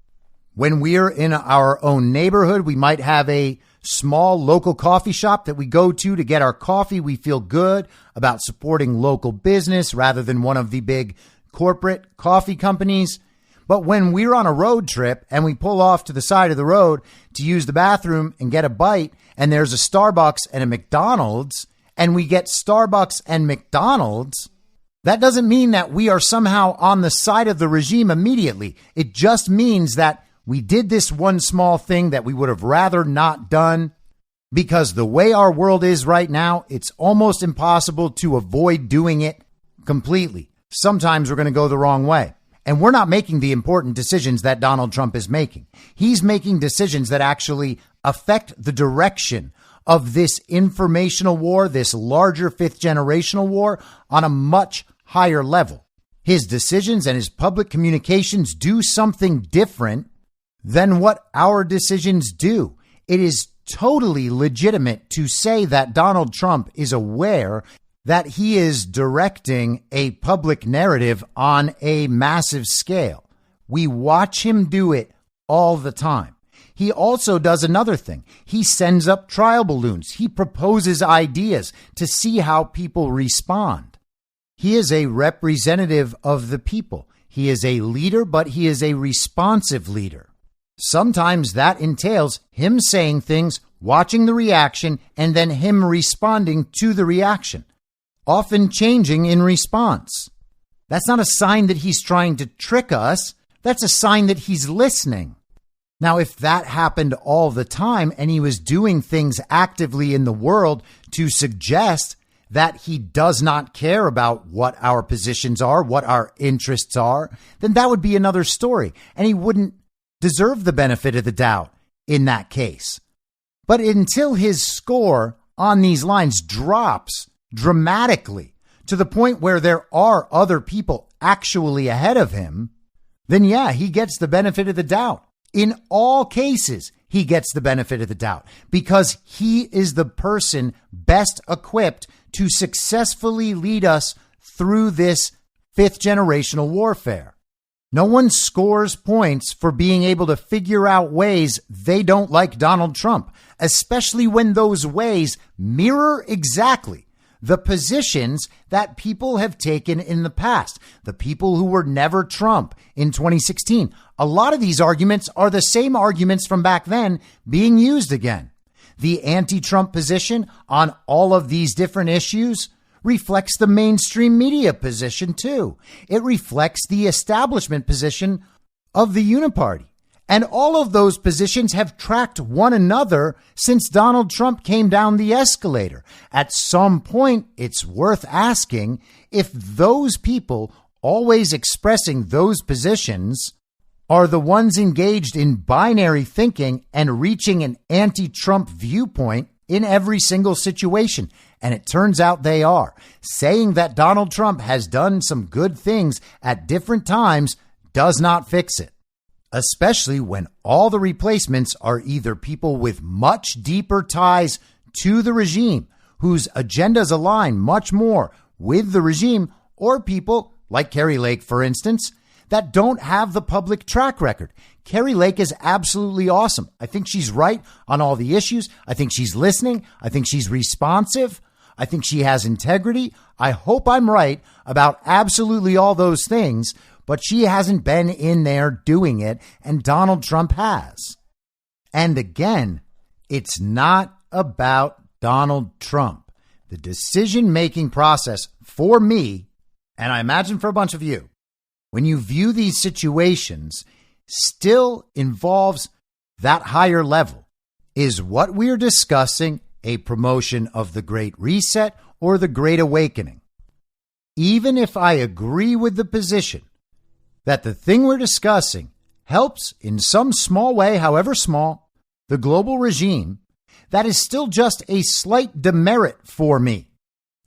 When we're in our own neighborhood, we might have a small local coffee shop that we go to get our coffee. We feel good about supporting local business rather than one of the big corporate coffee companies. But when we're on a road trip and we pull off to the side of the road to use the bathroom and get a bite, and there's a Starbucks and a McDonald's, and we get Starbucks and McDonald's, that doesn't mean that we are somehow on the side of the regime immediately. It just means that we did this one small thing that we would have rather not done, because the way our world is right now, it's almost impossible to avoid doing it completely. Sometimes we're going to go the wrong way. And we're not making the important decisions that Donald Trump is making. He's making decisions that actually affect the direction of this informational war, this larger fifth generational war, on a much higher level. His decisions and his public communications do something different than what our decisions do. It is totally legitimate to say that Donald Trump is aware that he is directing a public narrative on a massive scale. We watch him do it all the time. He also does another thing. He sends up trial balloons. He proposes ideas to see how people respond. He is a representative of the people. He is a leader, but he is a responsive leader. Sometimes that entails him saying things, watching the reaction, and then him responding to the reaction, often changing in response. That's not a sign that he's trying to trick us. That's a sign that he's listening. Now, if that happened all the time and he was doing things actively in the world to suggest that he does not care about what our positions are, what our interests are, then that would be another story. And he wouldn't deserve the benefit of the doubt in that case. But until his score on these lines drops dramatically to the point where there are other people actually ahead of him, then yeah, he gets the benefit of the doubt. In all cases, he gets the benefit of the doubt because he is the person best equipped to successfully lead us through this fifth generational warfare. No one scores points for being able to figure out ways they don't like Donald Trump, especially when those ways mirror exactly the positions that people have taken in the past, the people who were never Trump in 2016. A lot of these arguments are the same arguments from back then being used again. The anti-Trump position on all of these different issues reflects the mainstream media position too. It reflects the establishment position of the Uniparty. And all of those positions have tracked one another since Donald Trump came down the escalator. At some point, it's worth asking if those people always expressing those positions are the ones engaged in binary thinking and reaching an anti-Trump viewpoint in every single situation. And it turns out they are. Saying that Donald Trump has done some good things at different times does not fix it, especially when all the replacements are either people with much deeper ties to the regime, whose agendas align much more with the regime, or people like Carrie Lake, for instance, that don't have the public track record. Carrie Lake is absolutely awesome. I think she's right on all the issues. I think she's listening. I think she's responsive. I think she has integrity. I hope I'm right about absolutely all those things, but she hasn't been in there doing it, and Donald Trump has. And again, it's not about Donald Trump. The decision-making process for me, and I imagine for a bunch of you, when you view these situations, still involves that higher level. Is what we're discussing a promotion of the Great Reset or the Great Awakening? Even if I agree with the position that the thing we're discussing helps in some small way, however small, the global regime, that is still just a slight demerit for me.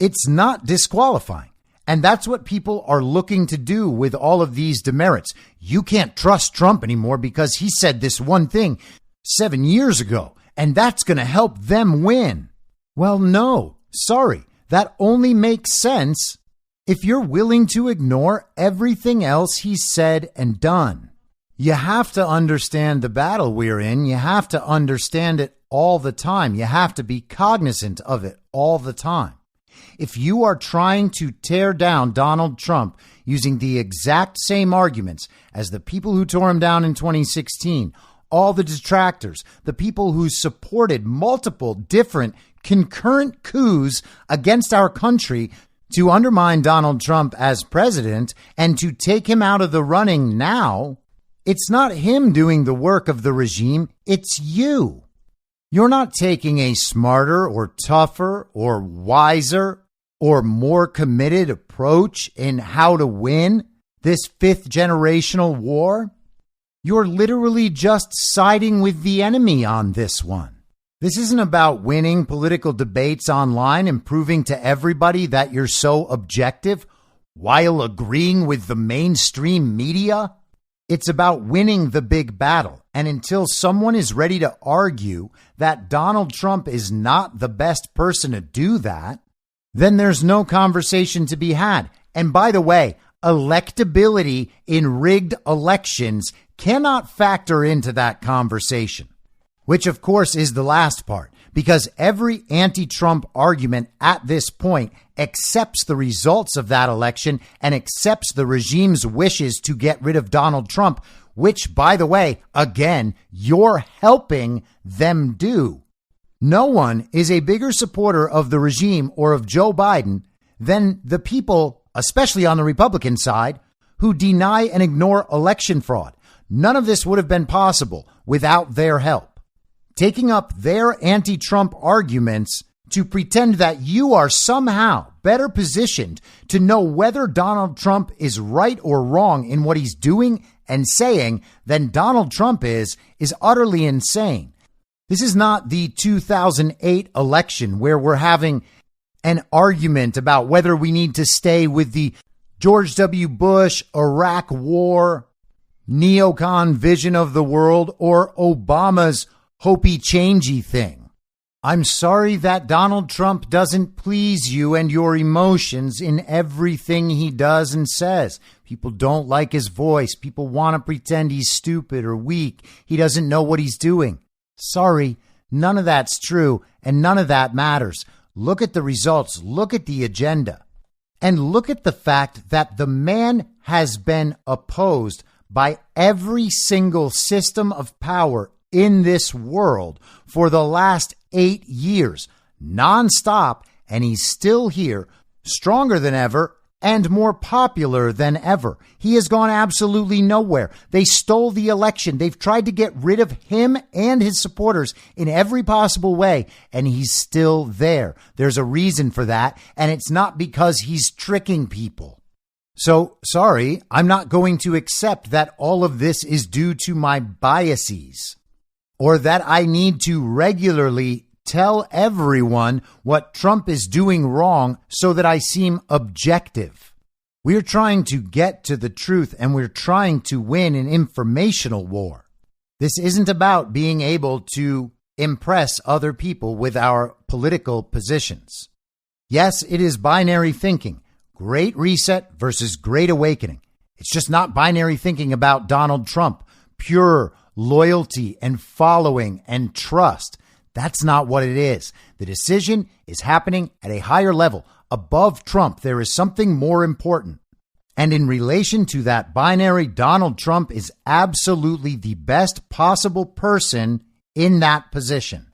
It's not disqualifying. And that's what people are looking to do with all of these demerits. You can't trust Trump anymore because he said this one thing 7 years ago, and that's going to help them win. Well, no, sorry. That only makes sense if you're willing to ignore everything else he's said and done. You have to understand the battle we're in. You have to understand it all the time. You have to be cognizant of it all the time. If you are trying to tear down Donald Trump using the exact same arguments as the people who tore him down in 2016, all the detractors, the people who supported multiple different concurrent coups against our country to undermine Donald Trump as president and to take him out of the running now, it's not him doing the work of the regime, it's you. You're not taking a smarter or tougher or wiser or more committed approach in how to win this fifth generational war. You're literally just siding with the enemy on this one. This isn't about winning political debates online and proving to everybody that you're so objective while agreeing with the mainstream media. It's about winning the big battle. And until someone is ready to argue that Donald Trump is not the best person to do that, then there's no conversation to be had. And by the way, electability in rigged elections cannot factor into that conversation, which of course is the last part, because every anti-Trump argument at this point accepts the results of that election and accepts the regime's wishes to get rid of Donald Trump, which, by the way, again, you're helping them do. No one is a bigger supporter of the regime or of Joe Biden than the people, especially on the Republican side, who deny and ignore election fraud. None of this would have been possible without their help. Taking up their anti-Trump arguments to pretend that you are somehow better positioned to know whether Donald Trump is right or wrong in what he's doing and saying than Donald Trump is utterly insane. This is not the 2008 election where we're having an argument about whether we need to stay with the George W. Bush, Iraq War, neocon vision of the world, or Obama's hopey-changey thing. I'm sorry that Donald Trump doesn't please you and your emotions in everything he does and says. People don't like his voice. People want to pretend he's stupid or weak. He doesn't know what he's doing. Sorry, none of that's true, and none of that matters. Look at the results. Look at the agenda. And look at the fact that the man has been opposed by every single system of power in this world for the last 8 years, nonstop, and he's still here, stronger than ever and more popular than ever. He has gone absolutely nowhere. They stole the election. They've tried to get rid of him and his supporters in every possible way, and he's still there. There's a reason for that, and it's not because he's tricking people. So, sorry, I'm not going to accept that all of this is due to my biases, or that I need to regularly tell everyone what Trump is doing wrong so that I seem objective. We're trying to get to the truth, and we're trying to win an informational war. This isn't about being able to impress other people with our political positions. Yes, it is binary thinking. Great reset versus great awakening. It's just not binary thinking about Donald Trump. Pure loyalty and following and trust. That's not what it is. The decision is happening at a higher level. Above Trump, there is something more important. And in relation to that binary, Donald Trump is absolutely the best possible person in that position.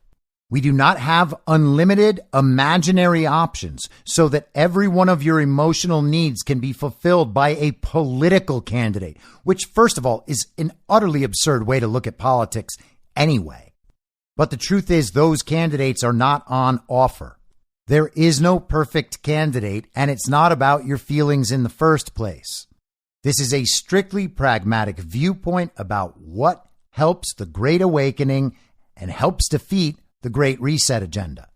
We do not have unlimited imaginary options so that every one of your emotional needs can be fulfilled by a political candidate, which, first of all, is an utterly absurd way to look at politics anyway. But the truth is, those candidates are not on offer. There is no perfect candidate, and it's not about your feelings in the first place. This is a strictly pragmatic viewpoint about what helps the Great Awakening and helps defeat the Great Reset agenda.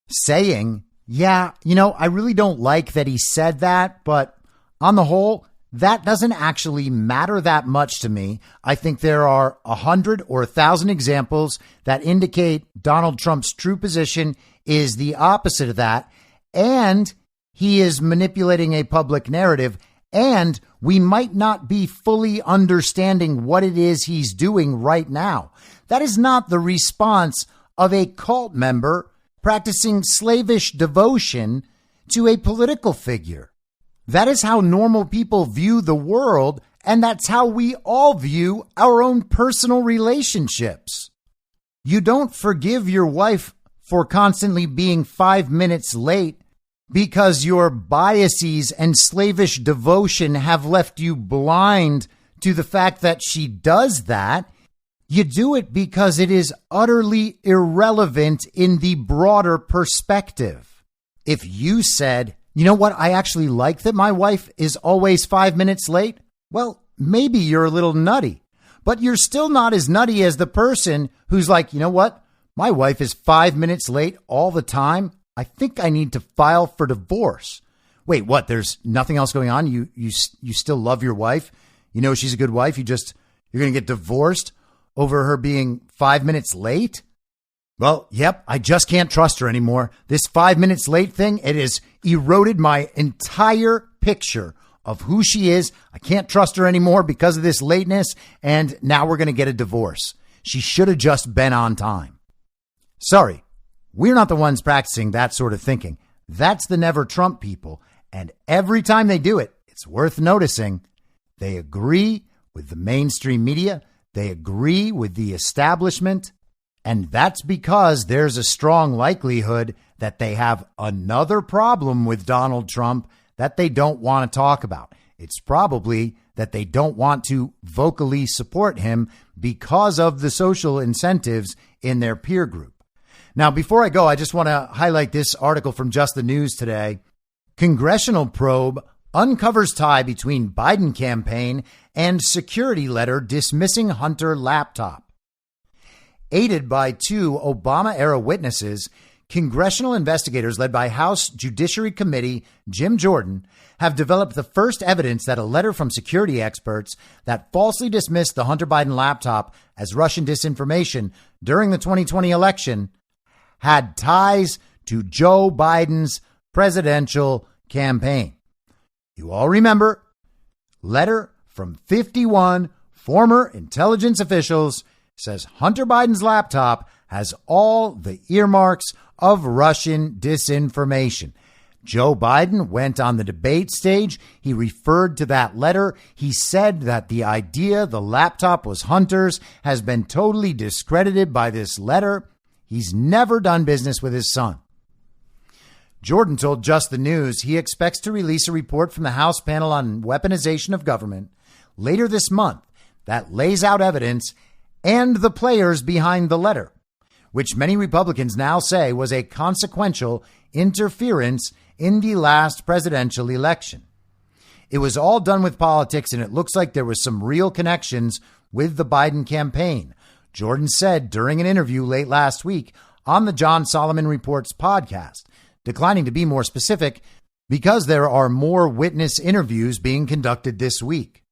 Saying, yeah, I really don't like that he said that, but on the whole, that doesn't actually matter that much to me. I think there are 100 or 1,000 examples that indicate Donald Trump's true position is the opposite of that, and he is manipulating a public narrative, and we might not be fully understanding what it is he's doing right now. That is not the response of a cult member practicing slavish devotion to a political figure. That is how normal people view the world, and that's how we all view our own personal relationships. You don't forgive your wife for constantly being 5 minutes late because your biases and slavish devotion have left you blind to the fact that she does that. You do it because it is utterly irrelevant in the broader perspective. If you said, you know what, I actually like that my wife is always 5 minutes late, well, maybe you're a little nutty, but you're still not as nutty as the person who's like, you know what, my wife is 5 minutes late all the time. I think I need to file for divorce. Wait, what? There's nothing else going on? You still love your wife? You know she's a good wife. You're going to get divorced over her being 5 minutes late? Well, yep, I just can't trust her anymore. This 5 minutes late thing, it is eroded my entire picture of who she is. I can't trust her anymore because of this lateness, and now we're going to get a divorce. She should have just been on time. Sorry, we're not the ones practicing that sort of thinking. That's the Never Trump people, and every time they do it, it's worth noticing they agree with the mainstream media, they agree with the establishment, and that's because there's a strong likelihood that they have another problem with Donald Trump that they don't want to talk about. It's probably that they don't want to vocally support him because of the social incentives in their peer group. Now, before I go, I just want to highlight this article from Just the News today. Congressional probe uncovers tie between Biden campaign and security letter dismissing Hunter laptop. Aided by two Obama-era witnesses, congressional investigators led by House Judiciary Committee Jim Jordan have developed the first evidence that a letter from security experts that falsely dismissed the Hunter Biden laptop as Russian disinformation during the 2020 election had ties to Joe Biden's presidential campaign. You all remember, letter from 51 former intelligence officials says Hunter Biden's laptop has all the earmarks of Russian disinformation. Joe Biden went on the debate stage. He referred to that letter. He said that the idea the laptop was Hunter's has been totally discredited by this letter. He's never done business with his son. Jordan told Just the News he expects to release a report from the House panel on weaponization of government later this month that lays out evidence and the players behind the letter, which many Republicans now say was a consequential interference in the last presidential election. It was all done with politics, and it looks like there was some real connections with the Biden campaign, Jordan said during an interview late last week on the John Solomon Reports podcast, declining to be more specific because there are more witness interviews being conducted this week.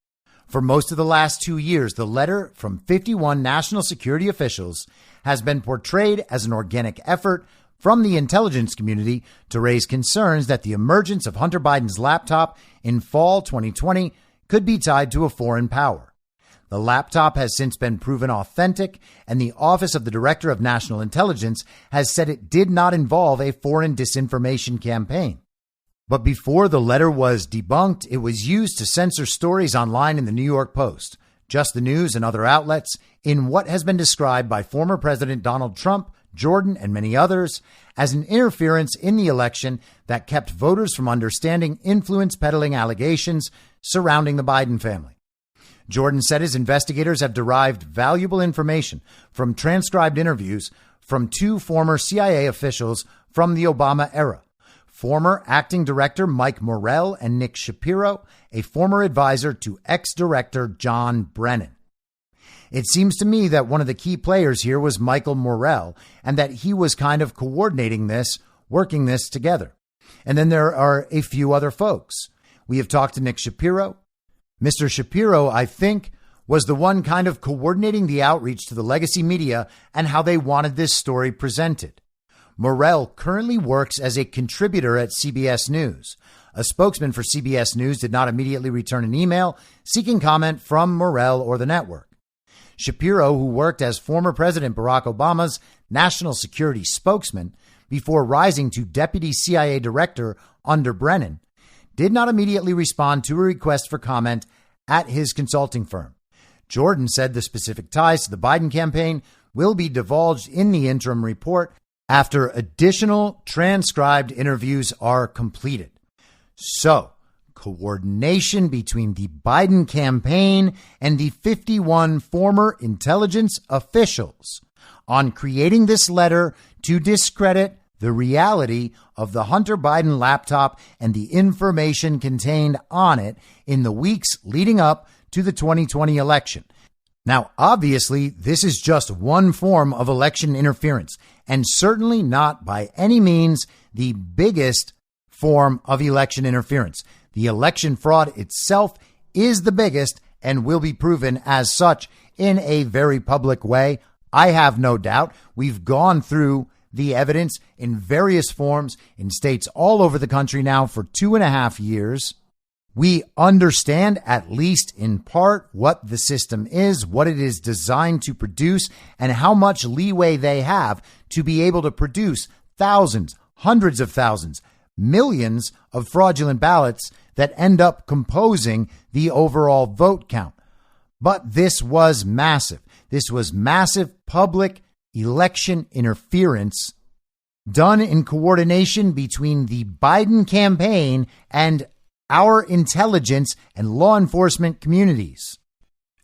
For most of the last 2 years, the letter from 51 national security officials has been portrayed as an organic effort from the intelligence community to raise concerns that the emergence of Hunter Biden's laptop in fall 2020 could be tied to a foreign power. The laptop has since been proven authentic, and the Office of the Director of National Intelligence has said it did not involve a foreign disinformation campaign. But before the letter was debunked, it was used to censor stories online in the New York Post, Just the News, and other outlets in what has been described by former President Donald Trump, Jordan, and many others as an interference in the election that kept voters from understanding influence peddling allegations surrounding the Biden family. Jordan said his investigators have derived valuable information from transcribed interviews from two former CIA officials from the Obama era, former acting director Mike Morrell and Nick Shapiro, a former advisor to ex-director John Brennan. It seems to me that one of the key players here was Michael Morrell, and that he was kind of coordinating this, working this together. And then there are a few other folks. We have talked to Nick Shapiro. Mr. Shapiro, I think, was the one kind of coordinating the outreach to the legacy media and how they wanted this story presented. Morrell currently works as a contributor at CBS News. A spokesman for CBS News did not immediately return an email seeking comment from Morrell or the network. Shapiro, who worked as former President Barack Obama's national security spokesman before rising to deputy CIA director under Brennan, did not immediately respond to a request for comment at his consulting firm. Jordan said the specific ties to the Biden campaign will be divulged in the interim report after additional transcribed interviews are completed. So, coordination between the Biden campaign and the 51 former intelligence officials on creating this letter to discredit the reality of the Hunter Biden laptop and the information contained on it in the weeks leading up to the 2020 election. Now, obviously, this is just one form of election interference, and certainly not by any means the biggest form of election interference. The election fraud itself is the biggest and will be proven as such in a very public way. I have no doubt. We've gone through the evidence in various forms in states all over the country now for 2.5 years. We understand, at least in part, what the system is, what it is designed to produce, and how much leeway they have to be able to produce thousands, hundreds of thousands, millions of fraudulent ballots that end up composing the overall vote count. But this was massive. This was massive public election interference done in coordination between the Biden campaign and our intelligence and law enforcement communities.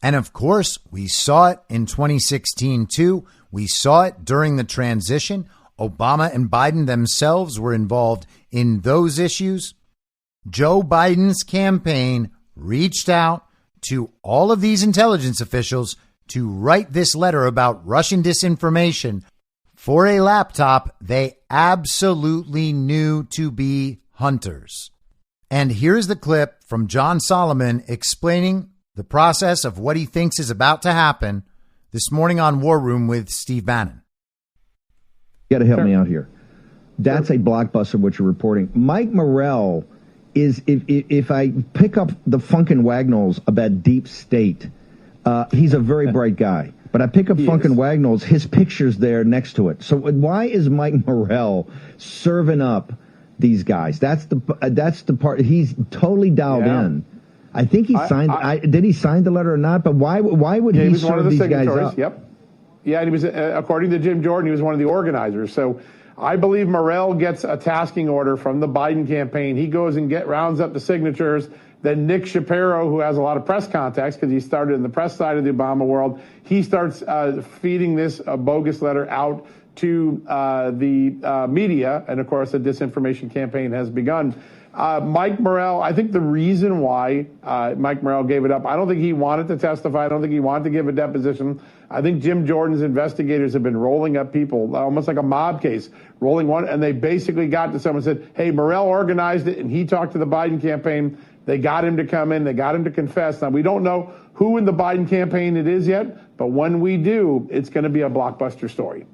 And of course, we saw it in 2016 too. We saw it during the transition. Obama and Biden themselves were involved in those issues. Joe Biden's campaign reached out to all of these intelligence officials to write this letter about Russian disinformation for a laptop they absolutely knew to be Hunter's. And here's the clip from John Solomon explaining the process of what he thinks is about to happen this morning on War Room with Steve Bannon. You got to help me out here. That's a blockbuster, what you're reporting. Mike Morrell is, if I pick up the Funkin' Wagnalls about deep state, he's a very bright guy. But I pick up Funkin' Wagnalls, his picture's there next to it. So why is Mike Morrell serving up these guys? That's the part. He's totally dialed in. I think he signed. Did he sign the letter or not? But why would he serve these guys up? Yep. Yeah, and he was, according to Jim Jordan, he was one of the organizers. So I believe Morrell gets a tasking order from the Biden campaign. He goes and rounds up the signatures. Then Nick Shapiro, who has a lot of press contacts because he started in the press side of the Obama world, he starts feeding this bogus letter out to the media. And of course, the disinformation campaign has begun. Mike Morrell, I think the reason why Mike Morrell gave it up, I don't think he wanted to testify. I don't think he wanted to give a deposition. I think Jim Jordan's investigators have been rolling up people, almost like a mob case, rolling one. And they basically got to someone and said, hey, Morrell organized it and he talked to the Biden campaign. They got him to come in. They got him to confess. Now, we don't know who in the Biden campaign it is yet, but when we do, it's going to be a blockbuster story.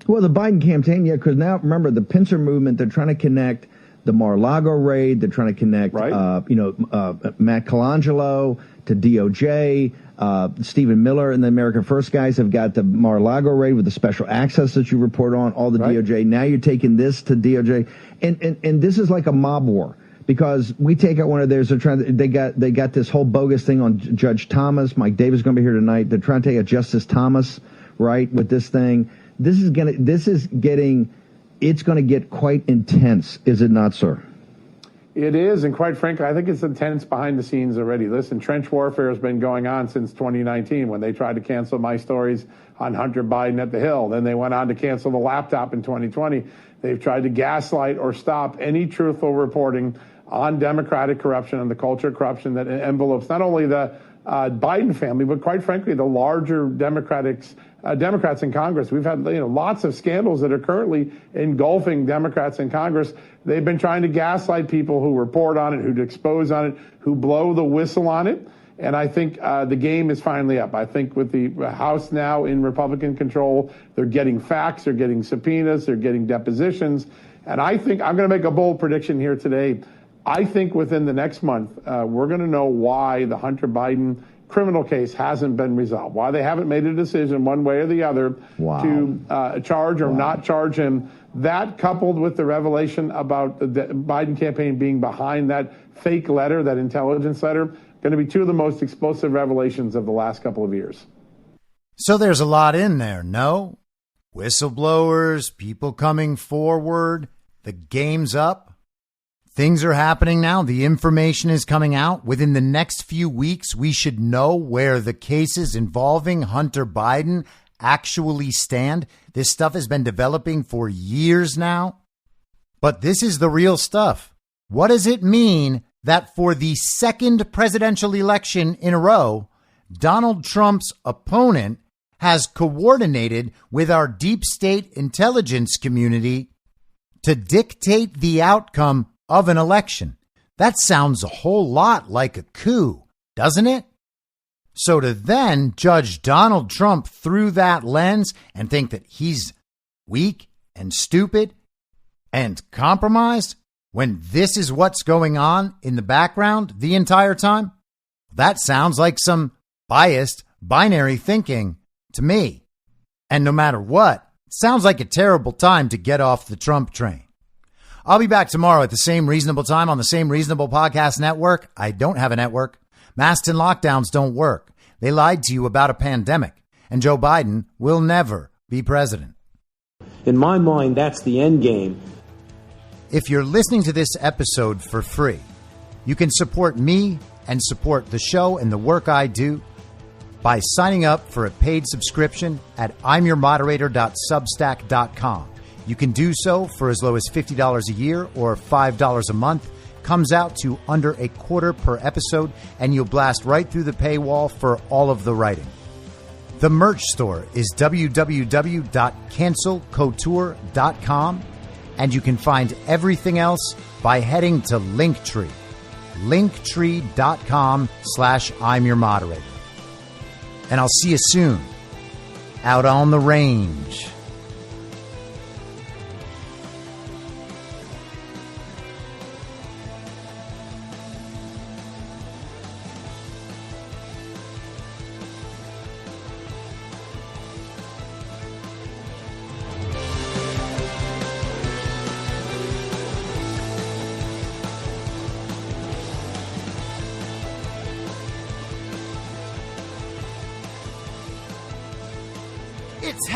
Well, the Biden campaign, yeah, because now, remember, the pincer movement, they're trying to connect the Mar-a-Lago raid. They're trying to connect, Matt Colangelo to DOJ. Stephen Miller and the American First guys have got the Mar-a-Lago raid with the special access that you report on, all the DOJ. Now you're taking this to DOJ. And this is like a mob war. Because we take out one of theirs, they got this whole bogus thing on Judge Thomas. Mike Davis is going to be here tonight. They're trying to take out Justice Thomas, right, with this thing. It's going to get quite intense, is it not, sir? It is, and quite frankly, I think it's intense behind the scenes already. Listen, trench warfare has been going on since 2019 when they tried to cancel my stories on Hunter Biden at the Hill. Then they went on to cancel the laptop in 2020. They've tried to gaslight or stop any truthful reporting on Democratic corruption and the culture of corruption that envelopes not only the Biden family, but quite frankly, the larger Democrats in Congress. We've had lots of scandals that are currently engulfing Democrats in Congress. They've been trying to gaslight people who report on it, who expose on it, who blow the whistle on it. And I think the game is finally up. I think with the House now in Republican control, they're getting facts, they're getting subpoenas, they're getting depositions. And I think I'm going to make a bold prediction here today. I think within the next month, we're going to know why the Hunter Biden criminal case hasn't been resolved, why they haven't made a decision one way or the other to charge or not charge him. That coupled with the revelation about the Biden campaign being behind that fake letter, that intelligence letter, going to be two of the most explosive revelations of the last couple of years. So there's a lot in there, no? Whistleblowers, people coming forward, the game's up. Things are happening now. The information is coming out. Within the next few weeks, we should know where the cases involving Hunter Biden actually stand. This stuff has been developing for years now. But this is the real stuff. What does it mean that for the second presidential election in a row, Donald Trump's opponent has coordinated with our deep state intelligence community to dictate the outcome of an election? That sounds a whole lot like a coup, doesn't it? So to then judge Donald Trump through that lens and think that he's weak and stupid and compromised when this is what's going on in the background the entire time? That sounds like some biased binary thinking to me. And no matter what, it sounds like a terrible time to get off the Trump train. I'll be back tomorrow at the same reasonable time on the same reasonable podcast network. I don't have a network. Masks and lockdowns don't work. They lied to you about a pandemic, and Joe Biden will never be president. In my mind, that's the end game. If you're listening to this episode for free, you can support me and support the show and the work I do by signing up for a paid subscription at imyourmoderator.substack.com. You can do so for as low as $50 a year or $5 a month. Comes out to under a quarter per episode, and you'll blast right through the paywall for all of the writing. The merch store is www.cancelcouture.com, and you can find everything else by heading to Linktree. Linktree.com/I'm your moderator. And I'll see you soon out on the range. It's